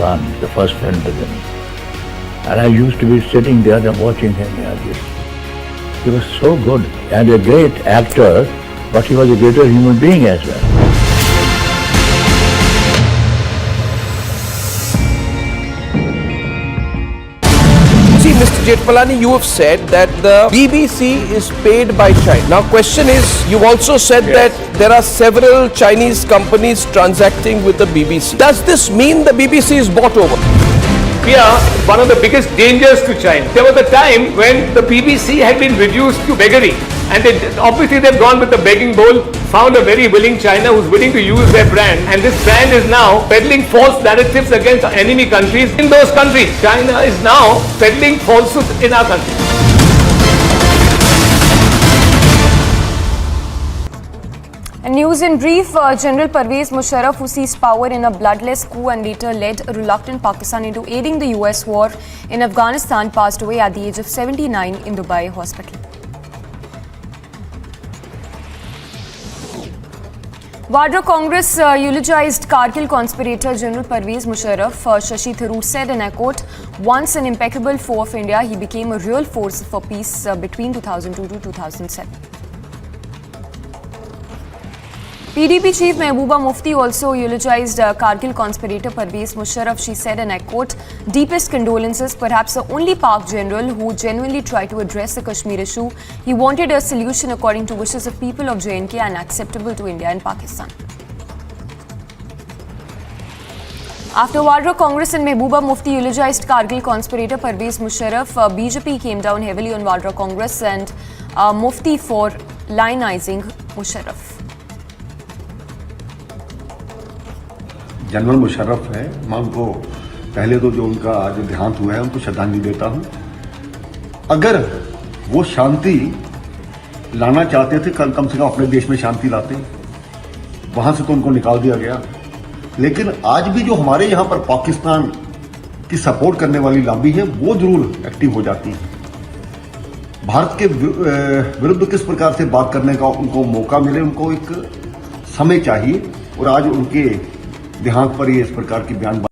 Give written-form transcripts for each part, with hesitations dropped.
Khan, the first friend to them. And I used to be sitting there and watching him. He was so good and a great actor, but he was a greater human being as well. See, Mr. Jethmalani, you have said that the BBC is paid by China. Now, question is, you've also said that there are several Chinese companies transacting with the BBC. Does this mean the BBC is bought over? We are one of the biggest dangers to China. There was a time when the BBC had been reduced to beggary, and obviously they've gone with the begging bowl, found a very willing China who's willing to use their brand, and this brand is now peddling false narratives against enemy countries in those countries. China is now peddling falsehoods in our country. And news in brief, General Pervez Musharraf, who seized power in a bloodless coup and later led a reluctant Pakistan into aiding the US war in Afghanistan, passed away at the age of 79 in Dubai hospital. Vadra Congress eulogized Kargil conspirator General Pervez Musharraf. Shashi Tharoor said, and I quote, "Once an impeccable foe of India, he became a real force for peace between 2002 to 2007. PDP chief Mehbooba Mufti also eulogized Kargil conspirator Pervez Musharraf. She said, and I quote, "Deepest condolences, perhaps the only Pak general who genuinely tried to address the Kashmir issue. He wanted a solution according to wishes of people of J&K and acceptable to India and Pakistan." After Vadra Congress and Mehbooba Mufti eulogized Kargil conspirator Pervez Musharraf, BJP came down heavily on Vadra Congress and Mufti for lionizing Musharraf. General Musharraf है, मैं उनको पहले तो जो उनका आज देहांत हुआ है उनको श्रद्धांजलि देता हूं। अगर वो शांति लाना चाहते थे, कम से कम अपने देश में शांति लाते, वहां से तो उनको निकाल दिया गया। लेकिन आज भी जो हमारे यहां पर पाकिस्तान की सपोर्ट करने वाली लॉबी है वो जरूर एक्टिव हो जाती है। भारत के विरुद्ध किस प्रकार से बात करने का उनको मौका मिले, उनको एक समय चाहिए, और आज उनके देहांत पर ये इस प्रकार की बयान।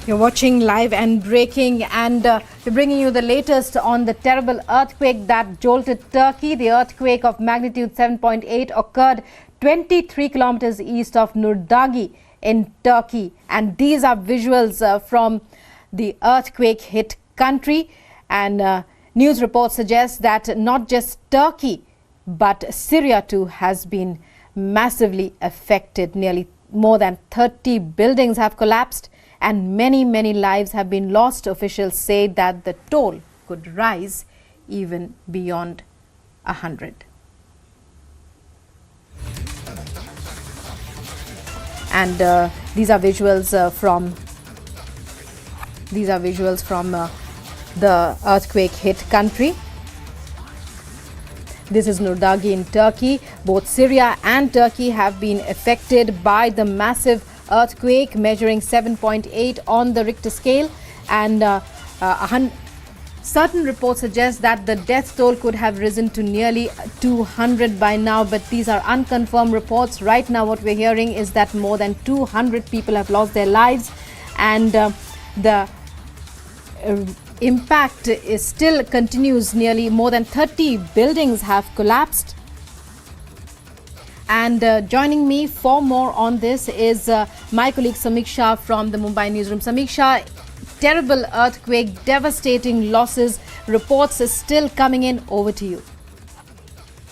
You're watching live and breaking, and we're bringing you the latest on the terrible earthquake that jolted Turkey. The earthquake of magnitude 7.8 occurred 23 kilometers east of Nurdagi in Turkey, and these are visuals from the earthquake hit country. And news reports suggest that not just Turkey but Syria too has been massively affected. Nearly more than 30 buildings have collapsed and many lives have been lost. Officials say that the toll could rise even beyond 100. And these are visuals from the earthquake hit country. This is Nurdagi in Turkey. Both Syria and Turkey have been affected by the massive earthquake measuring 7.8 on the Richter scale, and certain reports suggest that the death toll could have risen to nearly 200 by now, but these are unconfirmed reports. Right now what we're hearing is that more than 200 people have lost their lives, and the impact still continues. Nearly more than 30 buildings have collapsed. And joining me for more on this is my colleague Samiksha from the Mumbai newsroom. Samiksha, terrible earthquake, devastating losses, reports are still coming in. Over to you.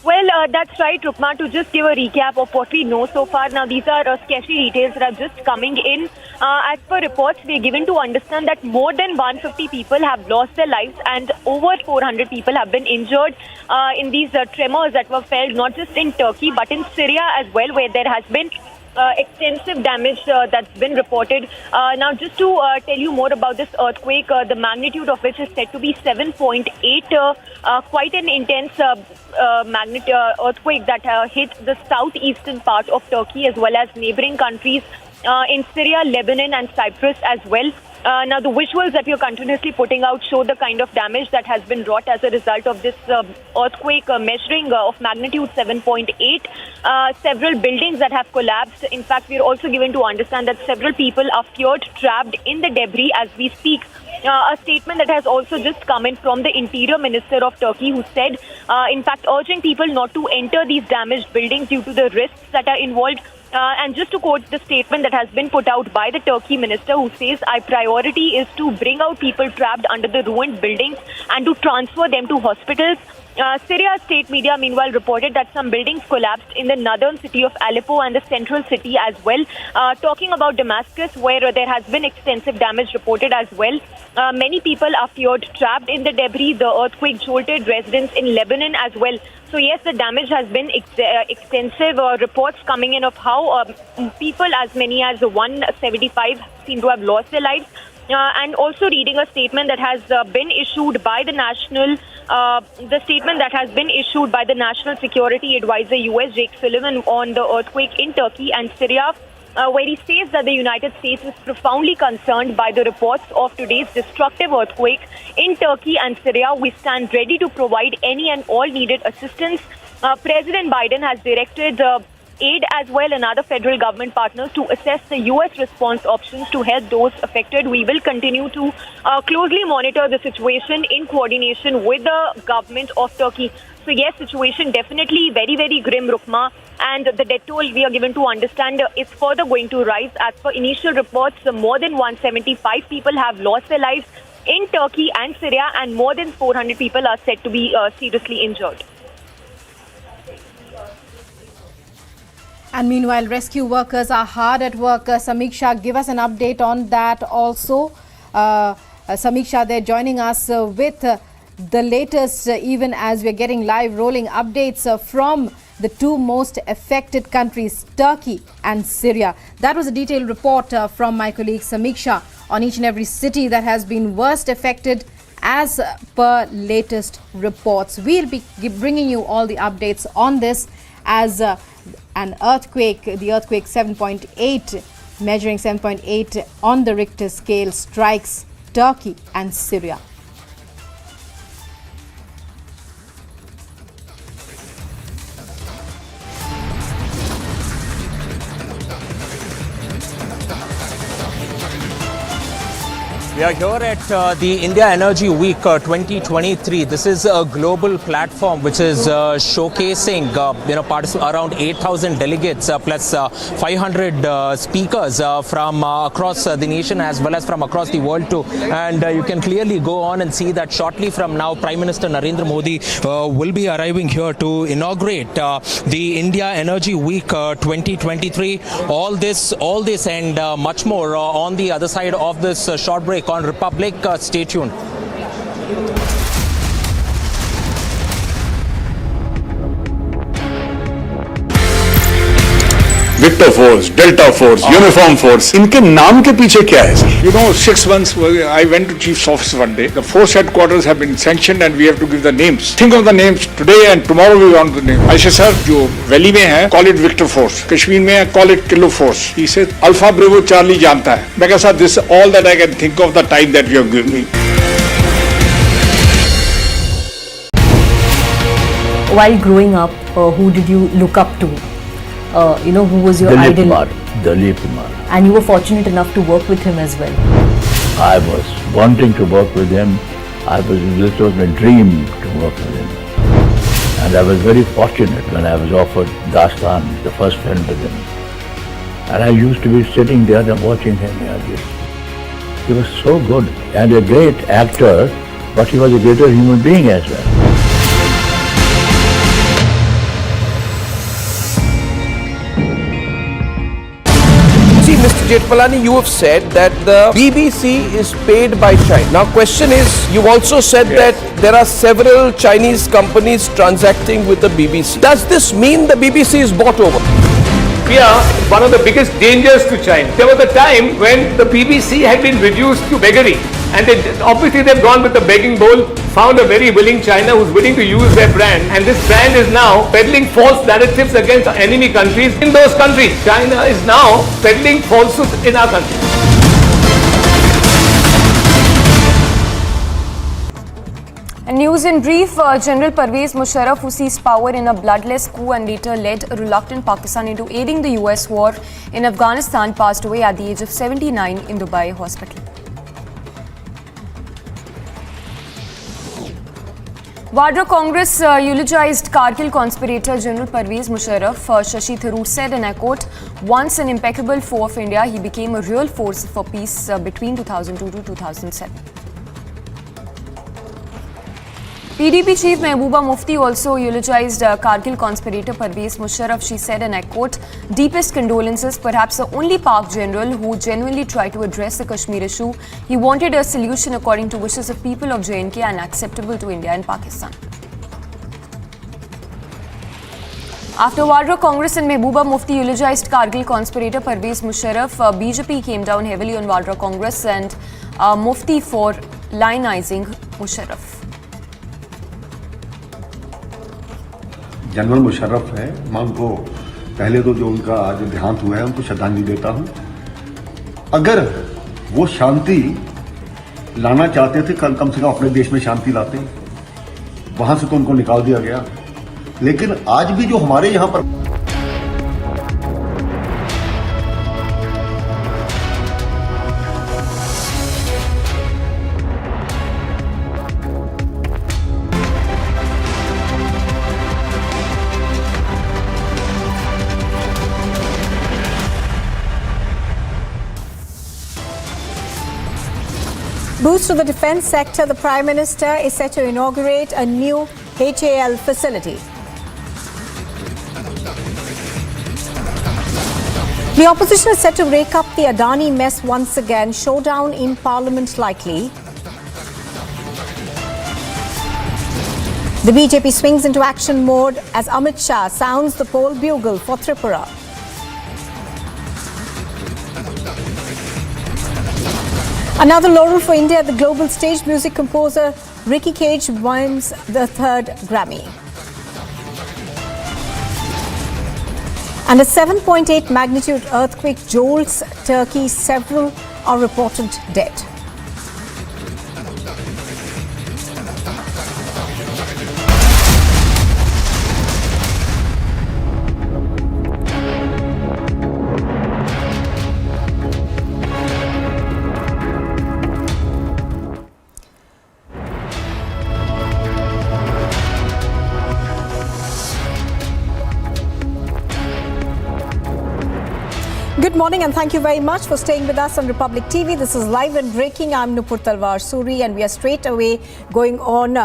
Well, that's right, Rukma. To just give a recap of what we know so far. Now, these are sketchy details that are just coming in. As per reports, we are given to understand that more than 150 people have lost their lives and over 400 people have been injured in these tremors that were felt not just in Turkey but in Syria as well, where there has been extensive damage that's been reported. Now, just to tell you more about this earthquake, the magnitude of which is said to be 7.8, quite an intense earthquake that hit the southeastern part of Turkey as well as neighboring countries in Syria, Lebanon and Cyprus as well. Now, the visuals that we are continuously putting out show the kind of damage that has been wrought as a result of this earthquake measuring of magnitude 7.8. Several buildings that have collapsed. In fact, we are also given to understand that several people are feared trapped in the debris as we speak. A statement that has also just come in from the Interior Minister of Turkey, who said, in fact, urging people not to enter these damaged buildings due to the risks that are involved. And just to quote the statement that has been put out by the Turkey minister, who says, our priority is to bring out people trapped under the ruined buildings and to transfer them to hospitals. Syria state media, meanwhile, reported that some buildings collapsed in the northern city of Aleppo and the central city as well. Talking about Damascus, where there has been extensive damage reported as well. Many people are feared trapped in the debris. The earthquake jolted residents in Lebanon as well. So yes, the damage has been extensive. Reports coming in of how people as many as 175 seem to have lost their lives. And also reading a statement that has been issued by the national security advisor US Jake Sullivan on the earthquake in Turkey and Syria, where he says that the United States is profoundly concerned by the reports of today's destructive earthquake in Turkey and Syria. We stand ready to provide any and all needed assistance. President Biden has directed aid as well and other federal government partners to assess the U.S. response options to help those affected. We will continue to closely monitor the situation in coordination with the government of Turkey. So yes, situation definitely very, very grim, Rukma. And the death toll, we are given to understand, is further going to rise. As per initial reports, more than 175 people have lost their lives in Turkey and Syria, and more than 400 people are said to be seriously injured. And meanwhile, rescue workers are hard at work. Samiksha, give us an update on that also. Samiksha, they're joining us with the latest, even as we're getting live rolling updates from the two most affected countries, Turkey and Syria. That was a detailed report from my colleague Samiksha on each and every city that has been worst affected as per latest reports. We'll be bringing you all the updates on this as an earthquake, the earthquake 7.8, measuring 7.8 on the Richter scale, strikes Turkey and Syria. We are here at the India Energy Week 2023. This is a global platform which is showcasing, around 8,000 delegates plus 500 speakers from across the nation as well as from across the world too. And you can clearly go on and see that shortly from now, Prime Minister Narendra Modi will be arriving here to inaugurate the India Energy Week 2023. All this and much more on the other side of this short break on Republic. Stay tuned. Victor Force, Delta Force, Uniform Force, इनके नाम के पीछे क्या है sir? You know, 6 months I went to Chief's office one day. The force headquarters have been sanctioned and we have to give the names. Think of the names today and tomorrow we want the name. I said, sir, जो valley में है, call it Victor Force. Kashmir में है, call it Kilo Force. He said, Alpha Bravo Charlie जानता है. मैं कहा sir, this is all that I can think of the time that you have given me. While growing up, who did you look up to? Who was your idol? Dilip Kumar. And you were fortunate enough to work with him as well. I was wanting to work with him. This was my dream to work with him. And I was very fortunate when I was offered Dastan, the first film with him. And I used to be sitting there and watching him. He was so good and a great actor, but he was a greater human being as well. See, Mr. Jetpalani, you have said that the BBC is paid by China. Now, question is, you've also said that there are several Chinese companies transacting with the BBC. Does this mean the BBC is bought over? We are one of the biggest dangers to China. There was a time when the BBC had been reduced to beggary, and obviously they've gone with the begging bowl, found a very willing China who's willing to use their brand, and this brand is now peddling false narratives against enemy countries in those countries. China is now peddling falsehoods in our country. And news in brief, General Parvez Musharraf, who seized power in a bloodless coup and later led a reluctant Pakistan into aiding the US war in Afghanistan, passed away at the age of 79 in Dubai hospital. Vadra Congress eulogized Kargil conspirator General Parvez Musharraf. Shashi Tharoor said, and I quote, "Once an impeccable foe of India, he became a real force for peace between 2002 to 2007. PDP chief Mehbooba Mufti also eulogized Kargil conspirator Parvez Musharraf. She said, and I quote, "Deepest condolences, perhaps the only Pak general who genuinely tried to address the Kashmir issue. He wanted a solution according to wishes of people of J&K and acceptable to India and Pakistan." After Vadra Congress and Mehbooba Mufti eulogized Kargil conspirator Parvez Musharraf, BJP came down heavily on Vadra Congress and Mufti for lionizing Musharraf. General Musharraf है, मैं उनको पहले तो जो उनका आज देहांत हुआ है उनको श्रद्धांजलि देता हूं। अगर वो शांति लाना चाहते थे, कम से कम अपने देश में शांति लाते, वहां से तो उनको निकाल दिया गया। लेकिन आज भी जो हमारे यहां पर Boost to the defence sector, the Prime Minister is set to inaugurate a new HAL facility. The opposition is set to rake up the Adani mess once again. Showdown in Parliament likely. The BJP swings into action mode as Amit Shah sounds the poll bugle for Tripura. Another laurel for India at the global stage. Music composer Ricky Cage wins the 3rd Grammy. And a 7.8 magnitude earthquake jolts Turkey. Several are reported dead. Good morning and thank you very much for staying with us on Republic TV. This is Live and Breaking. I'm Nupur Talwar Suri and we are straight away going on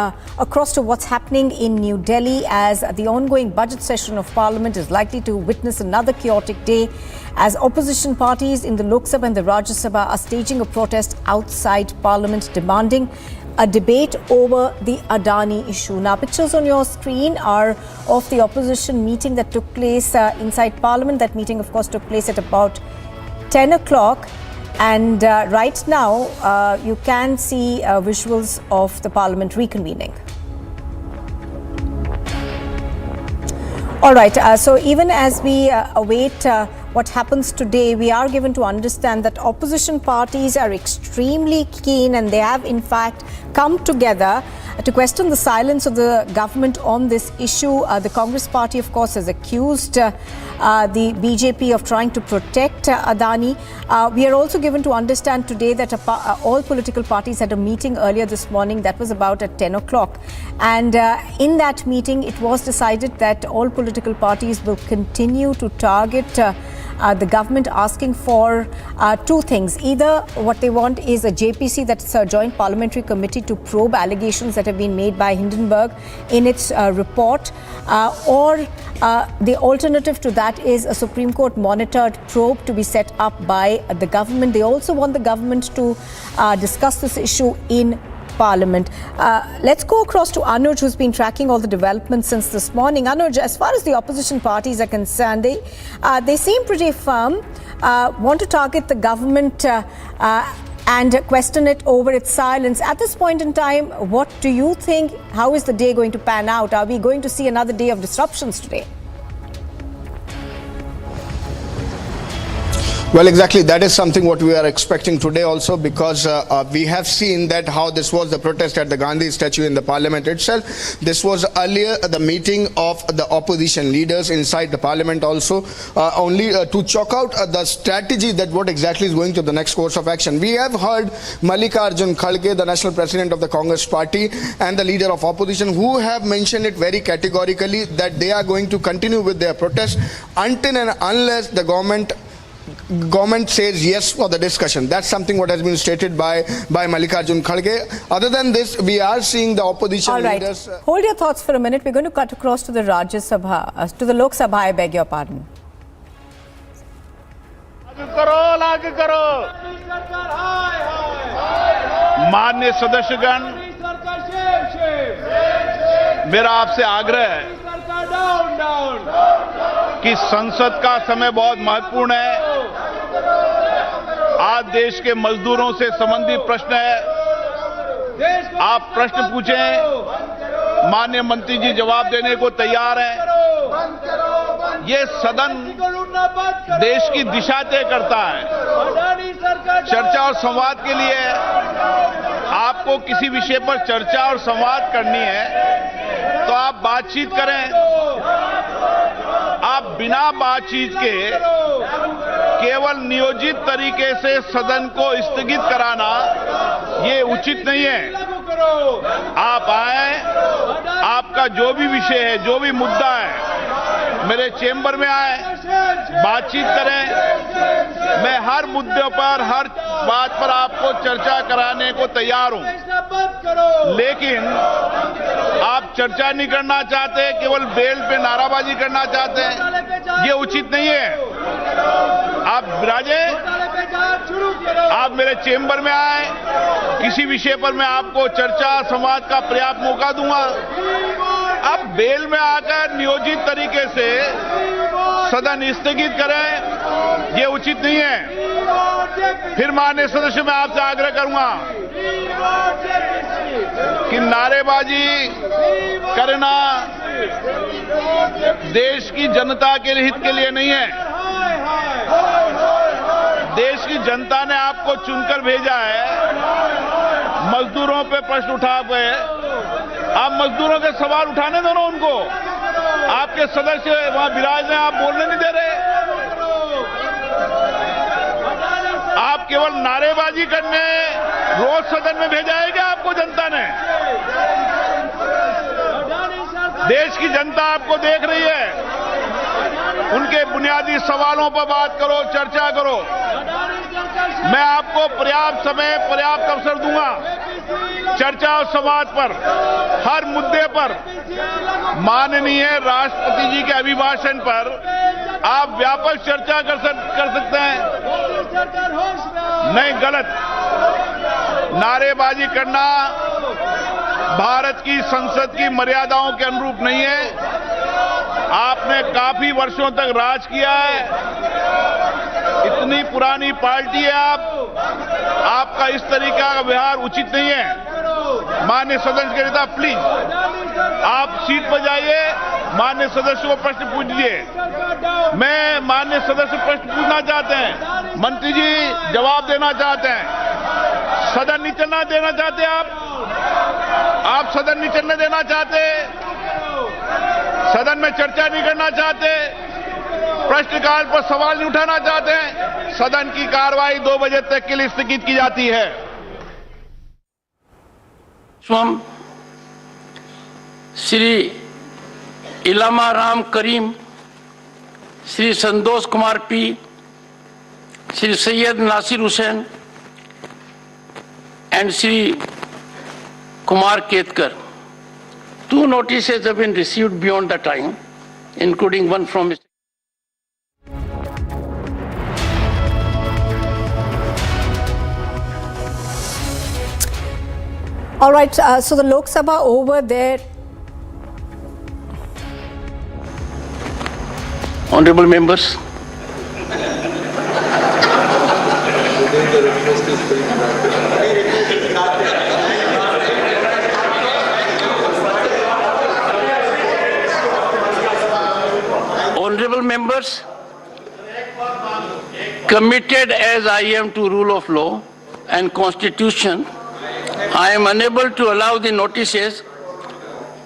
across to what's happening in New Delhi as the ongoing budget session of Parliament is likely to witness another chaotic day as opposition parties in the Lok Sabha and the Rajya Sabha are staging a protest outside Parliament demanding a debate over the Adani issue. Now, pictures on your screen are of the opposition meeting that took place inside Parliament. That meeting, of course, took place at about 10 o'clock. And right now, you can see visuals of the Parliament reconvening. All right, so even as we await what happens today, we are given to understand that opposition parties are extremely keen and they have in fact come together to question the silence of the government on this issue. The Congress party, of course, has accused the BJP of trying to protect Adani. We are also given to understand today that all political parties had a meeting earlier this morning that was about at 10 o'clock. And in that meeting, it was decided that all political parties will continue to target the government, asking for two things. Either what they want is a JPC, that's a Joint Parliamentary Committee, to probe allegations that have been made by Hindenburg in its report, or the alternative to that is a Supreme Court monitored probe to be set up by the government. They also want the government to discuss this issue in Parliament. Let's go across to Anuj, who's been tracking all the developments since this morning. Anuj, as far as the opposition parties are concerned, they seem pretty firm, want to target the government and question it over its silence. At this point in time, what do you think? How is the day going to pan out? Are we going to see another day of disruptions today? Well, exactly. That is something what we are expecting today also, because we have seen that how this was the protest at the Gandhi statue in the Parliament itself. This was earlier the meeting of the opposition leaders inside the Parliament also, only to chalk out the strategy that what exactly is going to the next course of action. We have heard Mallikarjun Kharge, the national president of the Congress party and the leader of opposition, who have mentioned it very categorically that they are going to continue with their protest until and unless the government says yes for the discussion. That's something what has been stated by Mallikarjun Kharge. Other than this, we are seeing the opposition leaders. Hold your thoughts for a minute. We're going to cut across to the Rajya Sabha, to the Lok Sabha, I beg your pardon. लागू करो माननीय सदस्यगण, मेरा आपसे आग्रह है कि संसद का समय बहुत महत्वपूर्ण है। आज देश के मजदूरों से संबंधित प्रश्न है। आप प्रश्न पूछें, माननीय मंत्री जी जवाब देने को तैयार हैं। ये सदन देश की दिशा तय करता है। चर्चा और संवाद के लिए आपको किसी विषय पर चर्चा और संवाद करनी है तो आप बातचीत करें। आप बिना बातचीत के केवल नियोजित तरीके से सदन को स्थगित कराना ये उचित नहीं है। आप आए, आपका जो भी विषय है, जो भी मुद्दा है, मेरे चेंबर में आए, बातचीत करें। मैं हर मुद्दे पर, हर बात पर आपको चर्चा कराने को तैयार हूं। लेकिन आप चर्चा नहीं करना चाहते, केवल बेल पे नाराबाजी करना चाहते हैं, ये उचित नहीं है। आप विराजे, आप मेरे चेंबर में आए, किसी विषय पर मैं आपको चर्चा संवाद का पर्याप्त मौका दूंगा। अब बेल में आकर नियोजित तरीके से सदन स्थगित करें, ये उचित नहीं है। फिर माननीय सदस्य, मैं आपसे आग्रह करूंगा कि नारेबाजी करना देश की जनता के हित के लिए नहीं है। देश की जनता ने आपको चुनकर भेजा है। मजदूरों पे प्रश्न उठा हुए, आप मजदूरों के सवाल उठाने दो ना उनको। आपके सदस्य वहां विराज हैं, आप बोलने नहीं दे रहे। आप केवल नारेबाजी करने रोज सदन में भेजा है क्या आपको जनता ने? देश की जनता आपको देख रही है। उनके बुनियादी सवालों पर बात करो, चर्चा करो। मैं आपको पर्याप्त समय, पर्याप्त अवसर दूंगा चर्चा और संवाद पर, हर मुद्दे पर। माननीय राष्ट्रपति जी के अभिभाषण पर आप व्यापक चर्चा कर सकते हैं। नहीं, गलत। नारेबाजी करना भारत की संसद की मर्यादाओं के अनुरूप नहीं है। आपने काफी वर्षों तक राज किया है, इतनी पुरानी पार्टी है आपका इस तरीका का व्यवहार उचित नहीं है। माननीय सदस्य के नेता, प्लीज आप सीट पर जाइए, माननीय सदस्य को प्रश्न पूछिए। मैं माननीय सदस्य प्रश्न पूछना चाहते हैं, मंत्री जी जवाब देना चाहते हैं। सदन नहीं चलना देना चाहते आप सदन नहीं चलने देना चाहते, सदन में चर्चा नहीं करना चाहते, प्रश्नकाल पर सवाल नहीं उठाना चाहते हैं। सदन की कार्रवाई 2 बजे तक के लिए स्थगित की जाती है। Shri Elamaram Kareem, Shri Santosh Kumar P, Shri Syed Nasir Hussain and Shri Kumar Ketkar. 2 notices have been received beyond the time, including one from Mr. All right, so the Lok Sabha over there. Honorable members, honorable members, Committed as I am to rule of law and constitution, I am unable to allow the notices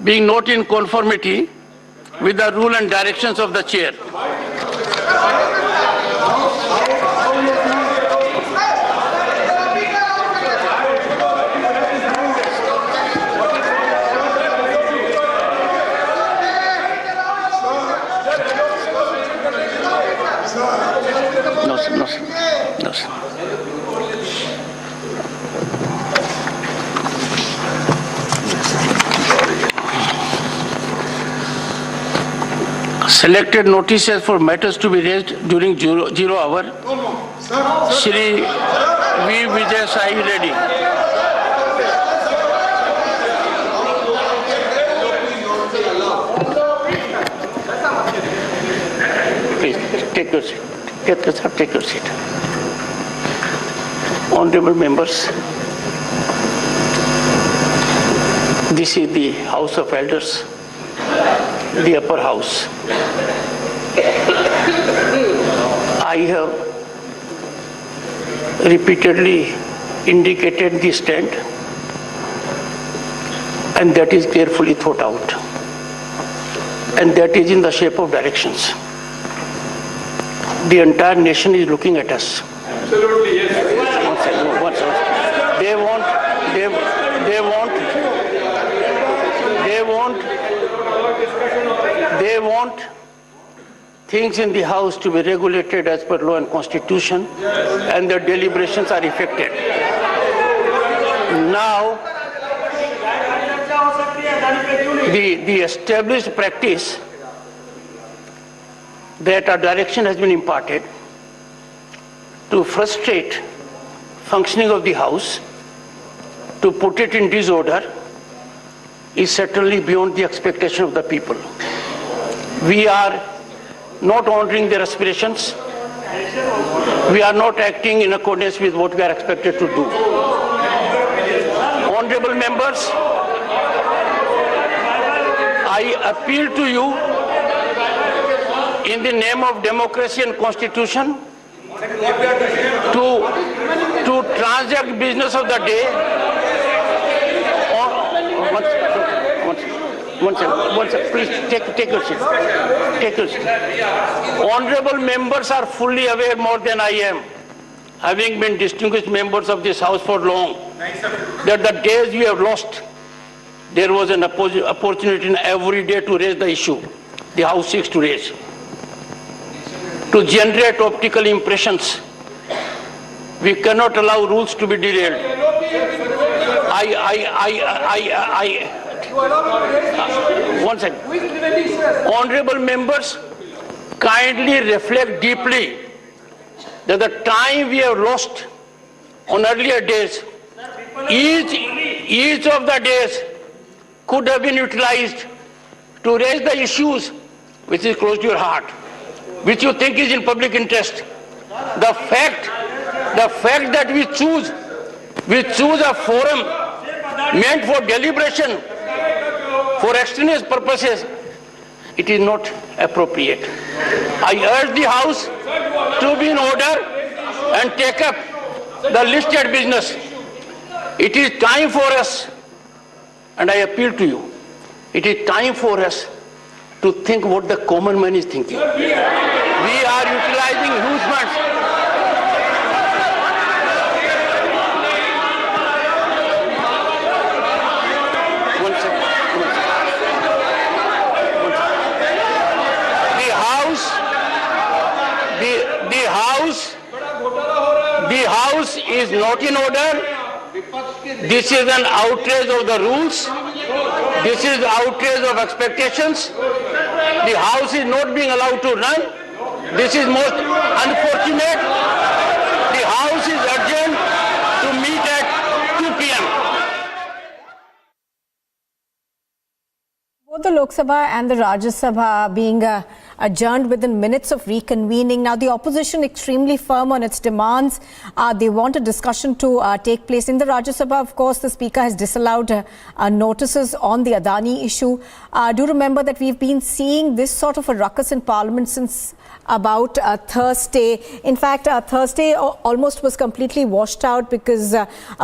being not in conformity with the rule and directions of the chair. No, sir. Selected notices for matters to be raised during zero hour. Shri V. Vijay Sai Reddy. Please take your seat. Take your seat. Honorable members, this is the House of Elders, the upper house. I have repeatedly indicated the stand, and that is carefully thought out, and that is in the shape of directions. The entire nation is looking at us. Absolutely, yes. They want things in the House to be regulated as per law and constitution, and their deliberations are effected. Now, the established practice that a direction has been imparted to frustrate functioning of the House, to put it in disorder, is certainly beyond the expectation of the people. We are not honoring their aspirations. We are not acting in accordance with what we are expected to do. Honorable members, I appeal to you in the name of democracy and constitution to transact business of the day. One second, please take your seat. Take your seat. Honorable members are fully aware more than I am, having been distinguished members of this House for long, that the days we have lost, there was an opportunity in every day to raise the issue the House seeks to raise, to generate optical impressions. We cannot allow rules to be derailed. One second. Honorable members, kindly reflect deeply that the time we have lost on earlier days, each of the days could have been utilized to raise the issues which is close to your heart, which you think is in public interest. The fact that we choose a forum meant for deliberation for extraneous purposes, it is not appropriate. I urge the House to be in order and take up the listed business. It is time for us, and I appeal to you, it is time for us to think what the common man is thinking. We are utilizing huge funds. The House is not in order. This is an outrage of the rules. This is outrage of expectations. The House is not being allowed to run. This is most unfortunate. The House is urgent to meet at 2 p.m. Both both the Lok Sabha and the Rajya Sabha being adjourned within minutes of reconvening. Now, the opposition extremely firm on its demands. They want a discussion to take place. In the Rajya Sabha, of course, the Speaker has disallowed notices on the Adani issue. Do remember that we've been seeing this sort of a ruckus in Parliament since about Thursday. In fact, Thursday almost was completely washed out because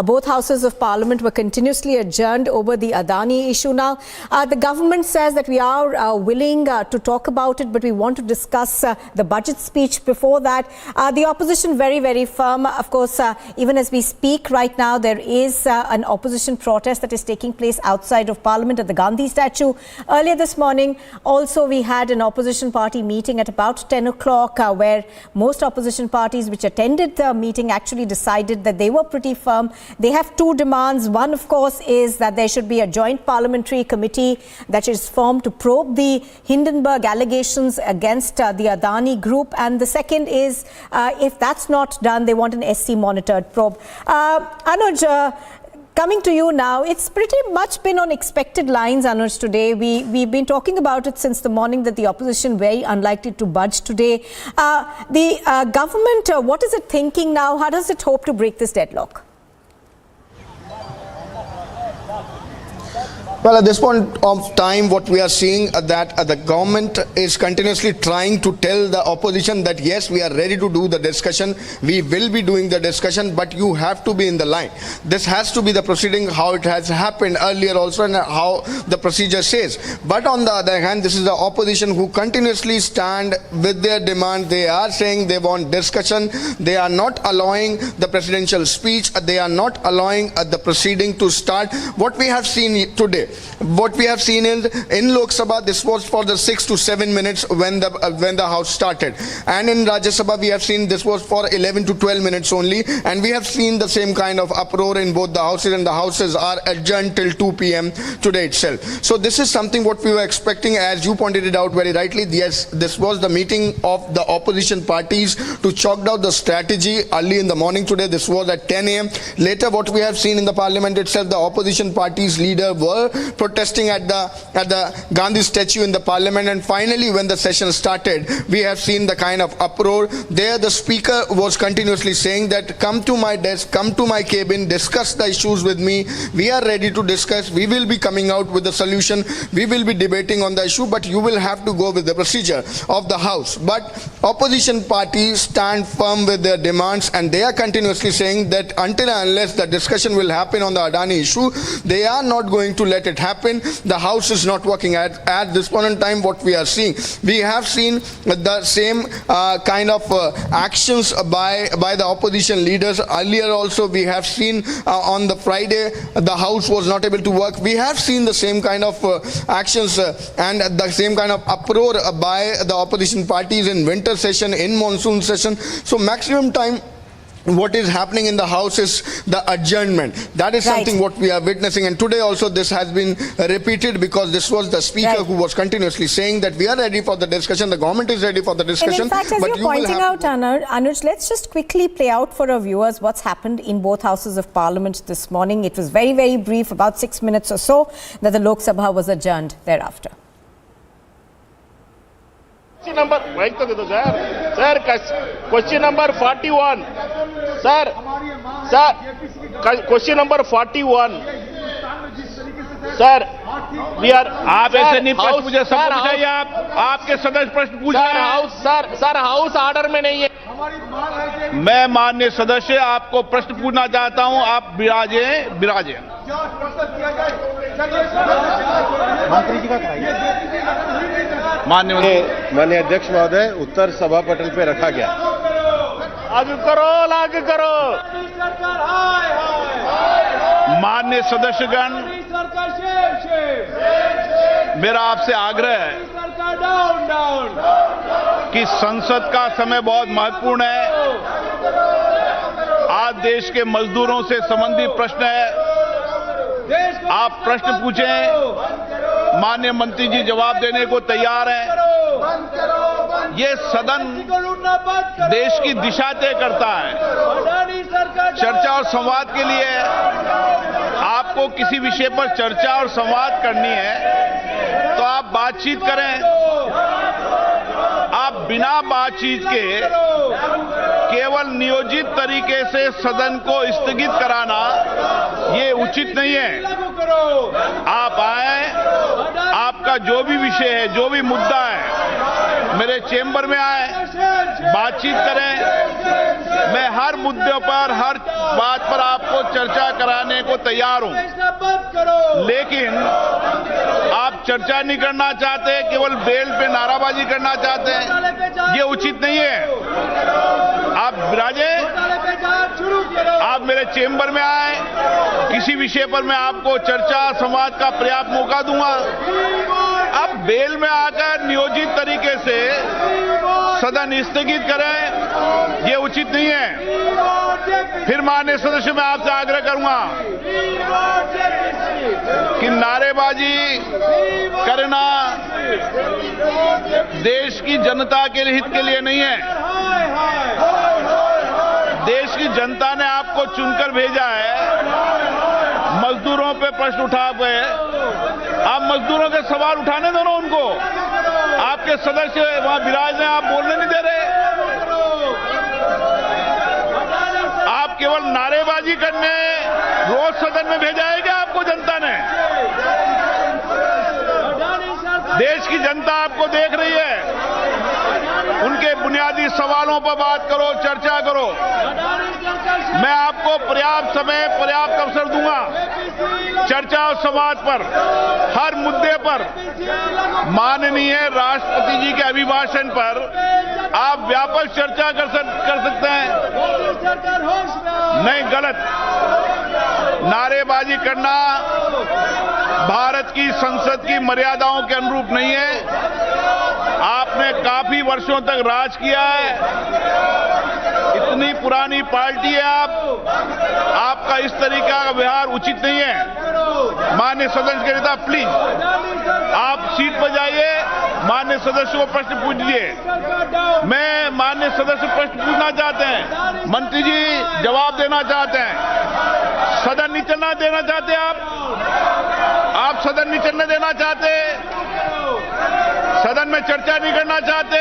both houses of Parliament were continuously adjourned over the Adani issue. Now, the government says that we are willing to talk about it, but we want to discuss the budget speech before that. The opposition very, very firm. Of course, even as we speak right now, there is an opposition protest that is taking place outside of Parliament at the Gandhi statue. Earlier this morning, also we had an opposition party meeting at about 10 o'clock where most opposition parties which attended the meeting actually decided that they were pretty firm. They have two demands. One, of course, is that there should be a joint parliamentary committee that is formed to probe the Hindenburg allegations against the Adani group. And the second is, if that's not done, they want an SC monitored probe. Anuj, coming to you now, it's pretty much been on expected lines, Anuj, today. We've been talking about it since the morning that the opposition very unlikely to budge today. The government, what is it thinking now? How does it hope to break this deadlock? Well, at this point of time, what we are seeing that the government is continuously trying to tell the opposition that yes, we are ready to do the discussion. We will be doing the discussion, but you have to be in the line. This has to be the proceeding how it has happened earlier also and how the procedure says. But on the other hand, this is the opposition who continuously stand with their demand. They are saying they want discussion. They are not allowing the presidential speech. They are not allowing the proceeding to start. What we have seen today, what we have seen in Lok Sabha, this was for the 6 to 7 minutes when the house started, and in Rajya Sabha we have seen this was for 11 to 12 minutes only, and we have seen the same kind of uproar in both the houses, and the houses are adjourned till 2 p.m. today itself. So this is something what we were expecting, as you pointed it out very rightly. Yes, this was the meeting of the opposition parties to chalk out the strategy early in the morning today. This was at 10 a.m. Later, what we have seen in the Parliament itself, the opposition parties' leader were protesting at the Gandhi statue in the Parliament, and finally when the session started, we have seen the kind of uproar. There the Speaker was continuously saying that come to my desk, come to my cabin, discuss the issues with me. We are ready to discuss. We will be coming out with a solution. We will be debating on the issue, but you will have to go with the procedure of the House. But opposition parties stand firm with their demands, and they are continuously saying that until and unless the discussion will happen on the Adani issue, they are not going to let it happen. The House is not working at this point in time. What we are seeing, we have seen the same kind of actions by the opposition leaders. Earlier also we have seen on the Friday the House was not able to work. We have seen the same kind of actions and the same kind of uproar by the opposition parties in winter session, in monsoon session. So maximum time what is happening in the House is the adjournment. That is something what we are witnessing, and today also this has been repeated because this was the Speaker who was continuously saying that we are ready for the discussion, the government is ready for the discussion. And in fact, as you're pointing out, Anuj, let's just quickly play out for our viewers what's happened in both houses of Parliament this morning. It was very, very brief, about 6 minutes or so, that the Lok Sabha was adjourned thereafter. Number, question number 41. Sir, question number 41. Sir, we are. आप ऐसे नहीं प्रश्न पूछे, सबको पूछाइए आप. आपके सदस्य प्रश्न पूछ रहे हैं. सर, हाउस ऑर्डर में नहीं है. मैं माननीय सदस्य आपको प्रश्न पूछना चाहता हूं. आप विराजें. मंत्री जी का माननीय अध्यक्ष महोदय, उत्तर सभा पटल पे रखा गया. लागू करो. माननीय सदस्यगण, मेरा आपसे आग्रह है कि संसद का समय बहुत महत्वपूर्ण है. आज देश के मजदूरों से संबंधित प्रश्न है. आप प्रश्न पूछें, माननीय मंत्री जी जवाब देने को तैयार हैं. ये सदन देश की दिशा तय करता है. चर्चा और संवाद के लिए आपको किसी विषय पर चर्चा और संवाद करनी है तो आप बातचीत करें। आप बिना बातचीत के केवल नियोजित तरीके से सदन को स्थगित कराना ये उचित नहीं है। आप आए, आपका जो भी विषय है, जो भी मुद्दा है, मेरे चेंबर में आए, बातचीत करें। मैं हर मुद्दे पर, हर बात पर आपको चर्चा कराने को तैयार हूं। लेकिन आप चर्चा नहीं करना चाहते, केवल बेल पे नाराबाजी करना चाहते हैं, ये उचित नहीं है। आप विराजे, आप मेरे चेंबर में आए, किसी विषय पर मैं आपको चर्चा संवाद का पर्याप्त मौका दूंगा। अब बेल में आकर नियोजित तरीके से सदन स्थगित करें, ये उचित नहीं है। फिर माननीय सदस्य, मैं आपसे आग्रह करूंगा कि नारेबाजी करना देश की जनता के हित के लिए नहीं है। देश की जनता ने आपको चुनकर भेजा है। मजदूरों पे प्रश्न उठा हुए, आप मजदूरों के सवाल उठाने दो ना उनको। आपके सदस्य वहां विराज हैं, आप बोलने नहीं दे रहे। आप केवल नारेबाजी करने रोज सदन में भेजा है क्या आपको जनता ने? देश की जनता आपको देख रही है। उनके बुनियादी सवालों पर बात करो, चर्चा करो। मैं आपको पर्याप्त समय, पर्याप्त अवसर दूंगा चर्चा और संवाद पर, हर मुद्दे पर। माननीय राष्ट्रपति जी के अभिभाषण पर आप व्यापक चर्चा कर सकते हैं। नहीं, गलत। नारेबाजी करना भारत की संसद की मर्यादाओं के अनुरूप नहीं है। आपने काफी वर्षों तक राज किया है, इतनी पुरानी पार्टी है आपका इस तरीका का व्यवहार उचित नहीं है। माननीय सदस्य के नेता, प्लीज आप सीट पर जाइए, माननीय सदस्य को प्रश्न पूछिए। मैं माननीय सदस्य प्रश्न पूछना चाहते हैं, मंत्री जी जवाब देना चाहते हैं। सदन नहीं चलना देना चाहते आप सदन नहीं चलने देना चाहते, सदन में चर्चा नहीं करना चाहते,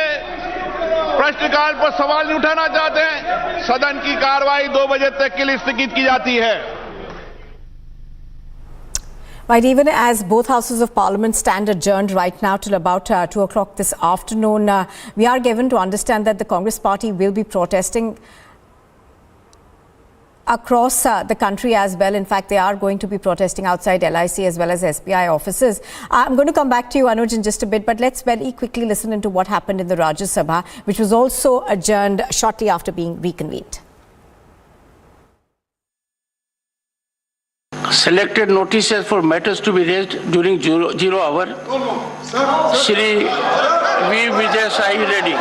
प्रश्नकाल पर सवाल नहीं उठाना चाहते हैं। सदन की कार्रवाई 2 बजे तक के लिए स्थगित की जाती है। Right, even as both houses of parliament stand adjourned right now till about 2 o'clock this afternoon, we are given to understand that the Congress party will be protesting across the country as well. In fact, they are going to be protesting outside LIC as well as SBI offices. I'm going to come back to you, Anuj, in just a bit, but let's very quickly listen into what happened in the Rajya Sabha, which was also adjourned shortly after being reconvened. Selected notices for matters to be raised during zero hour. Shri V. Vijay Sai Reddy.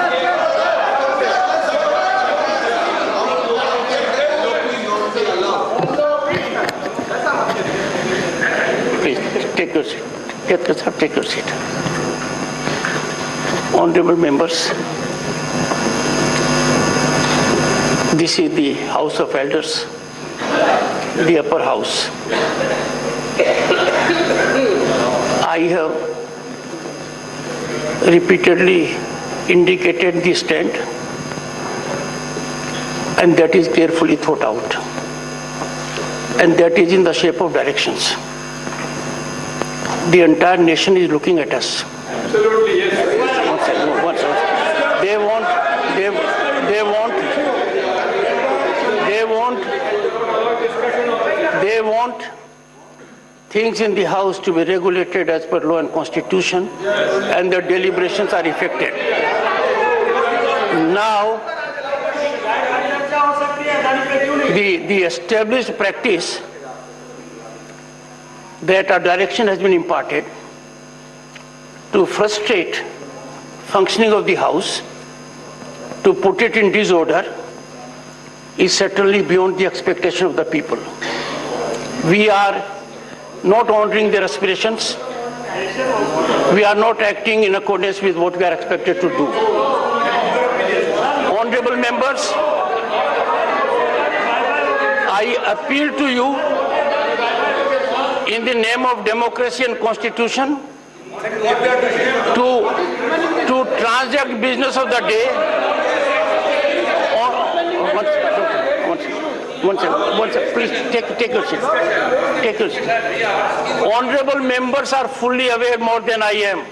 Take your seat. Take your seat. Honorable members, this is the House of Elders, the upper house. I have repeatedly indicated the stand, and that is carefully thought out, and that is in the shape of directions. The entire nation is looking at us. Absolutely, yes. They want things in the House to be regulated as per law and constitution, and the deliberations are effected. Now, the established practice that a direction has been imparted to frustrate functioning of the House, to put it in disorder, is certainly beyond the expectation of the people. We are not honoring their aspirations. We are not acting in accordance with what we are expected to do. Honorable members, I appeal to you in the name of democracy and constitution to transact business of the day. One second, please take your seat. Take your seat. Honorable members are fully aware more than I am,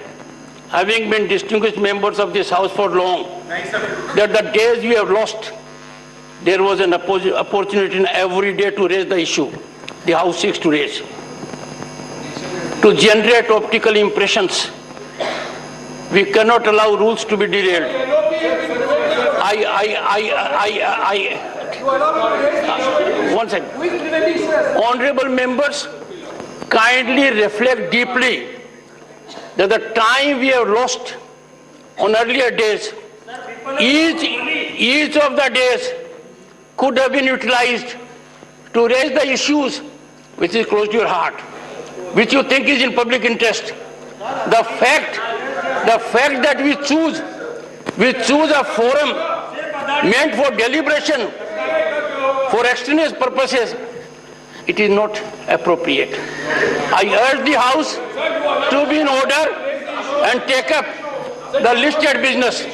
having been distinguished members of this House for long, that the days we have lost, there was an opportunity in every day to raise the issue the House seeks to raise, to generate optical impressions. We cannot allow rules to be derailed. One second. Honorable members, kindly reflect deeply that the time we have lost on earlier days, each of the days could have been utilized to raise the issues which is close to your heart, which you think is in public interest. The fact that we choose a forum meant for deliberation for extraneous purposes, it is not appropriate. I urge the House to be in order and take up the listed business.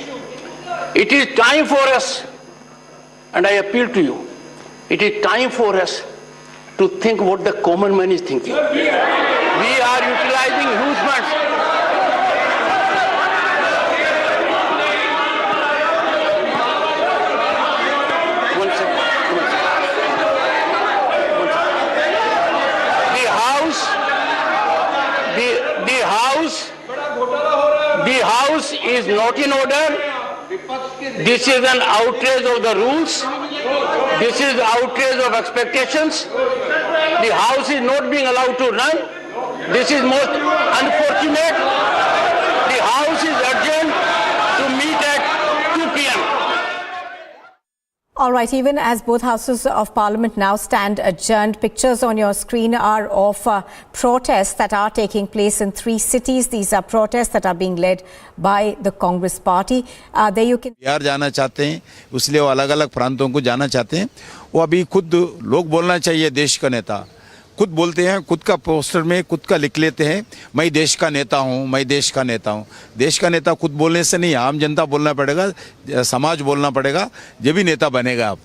It is time for us, and I appeal to you, it is time for us to think what the common man is thinking. We are utilizing huge funds. The House is not in order. This is an outrage of the rules. This is outrage of expectations. The House is not being allowed to run. This is most unfortunate. The House is urgent to meet at 2 p.m. All right, even as both houses of parliament now stand adjourned, pictures on your screen are of protests that are taking place in 3 cities. These are protests that are being led by the Congress party. There you can... Bihar जाना चाहते हैं, इसलिए वो अलग-अलग प्रांतों को जाना चाहते हैं. वो अभी खुद लोग बोलना चाहिए, देश का नेता खुद बोलते हैं, खुद का पोस्टर में खुद का लिख लेते हैं, मैं देश का नेता हूं, मैं देश का नेता हूं. देश का नेता खुद बोलने से नहीं, आम जनता बोलना पड़ेगा, समाज बोलना पड़ेगा, जब भी नेता बनेगा आप.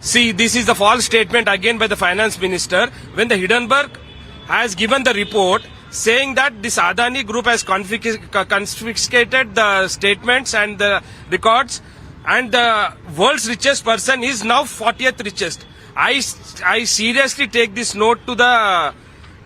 See, this is the false statement again by the finance minister when the Hindenburg has given the report saying that this Adani group has confiscated the statements and the records, and the world's richest person is now 40th richest. I seriously take this note to the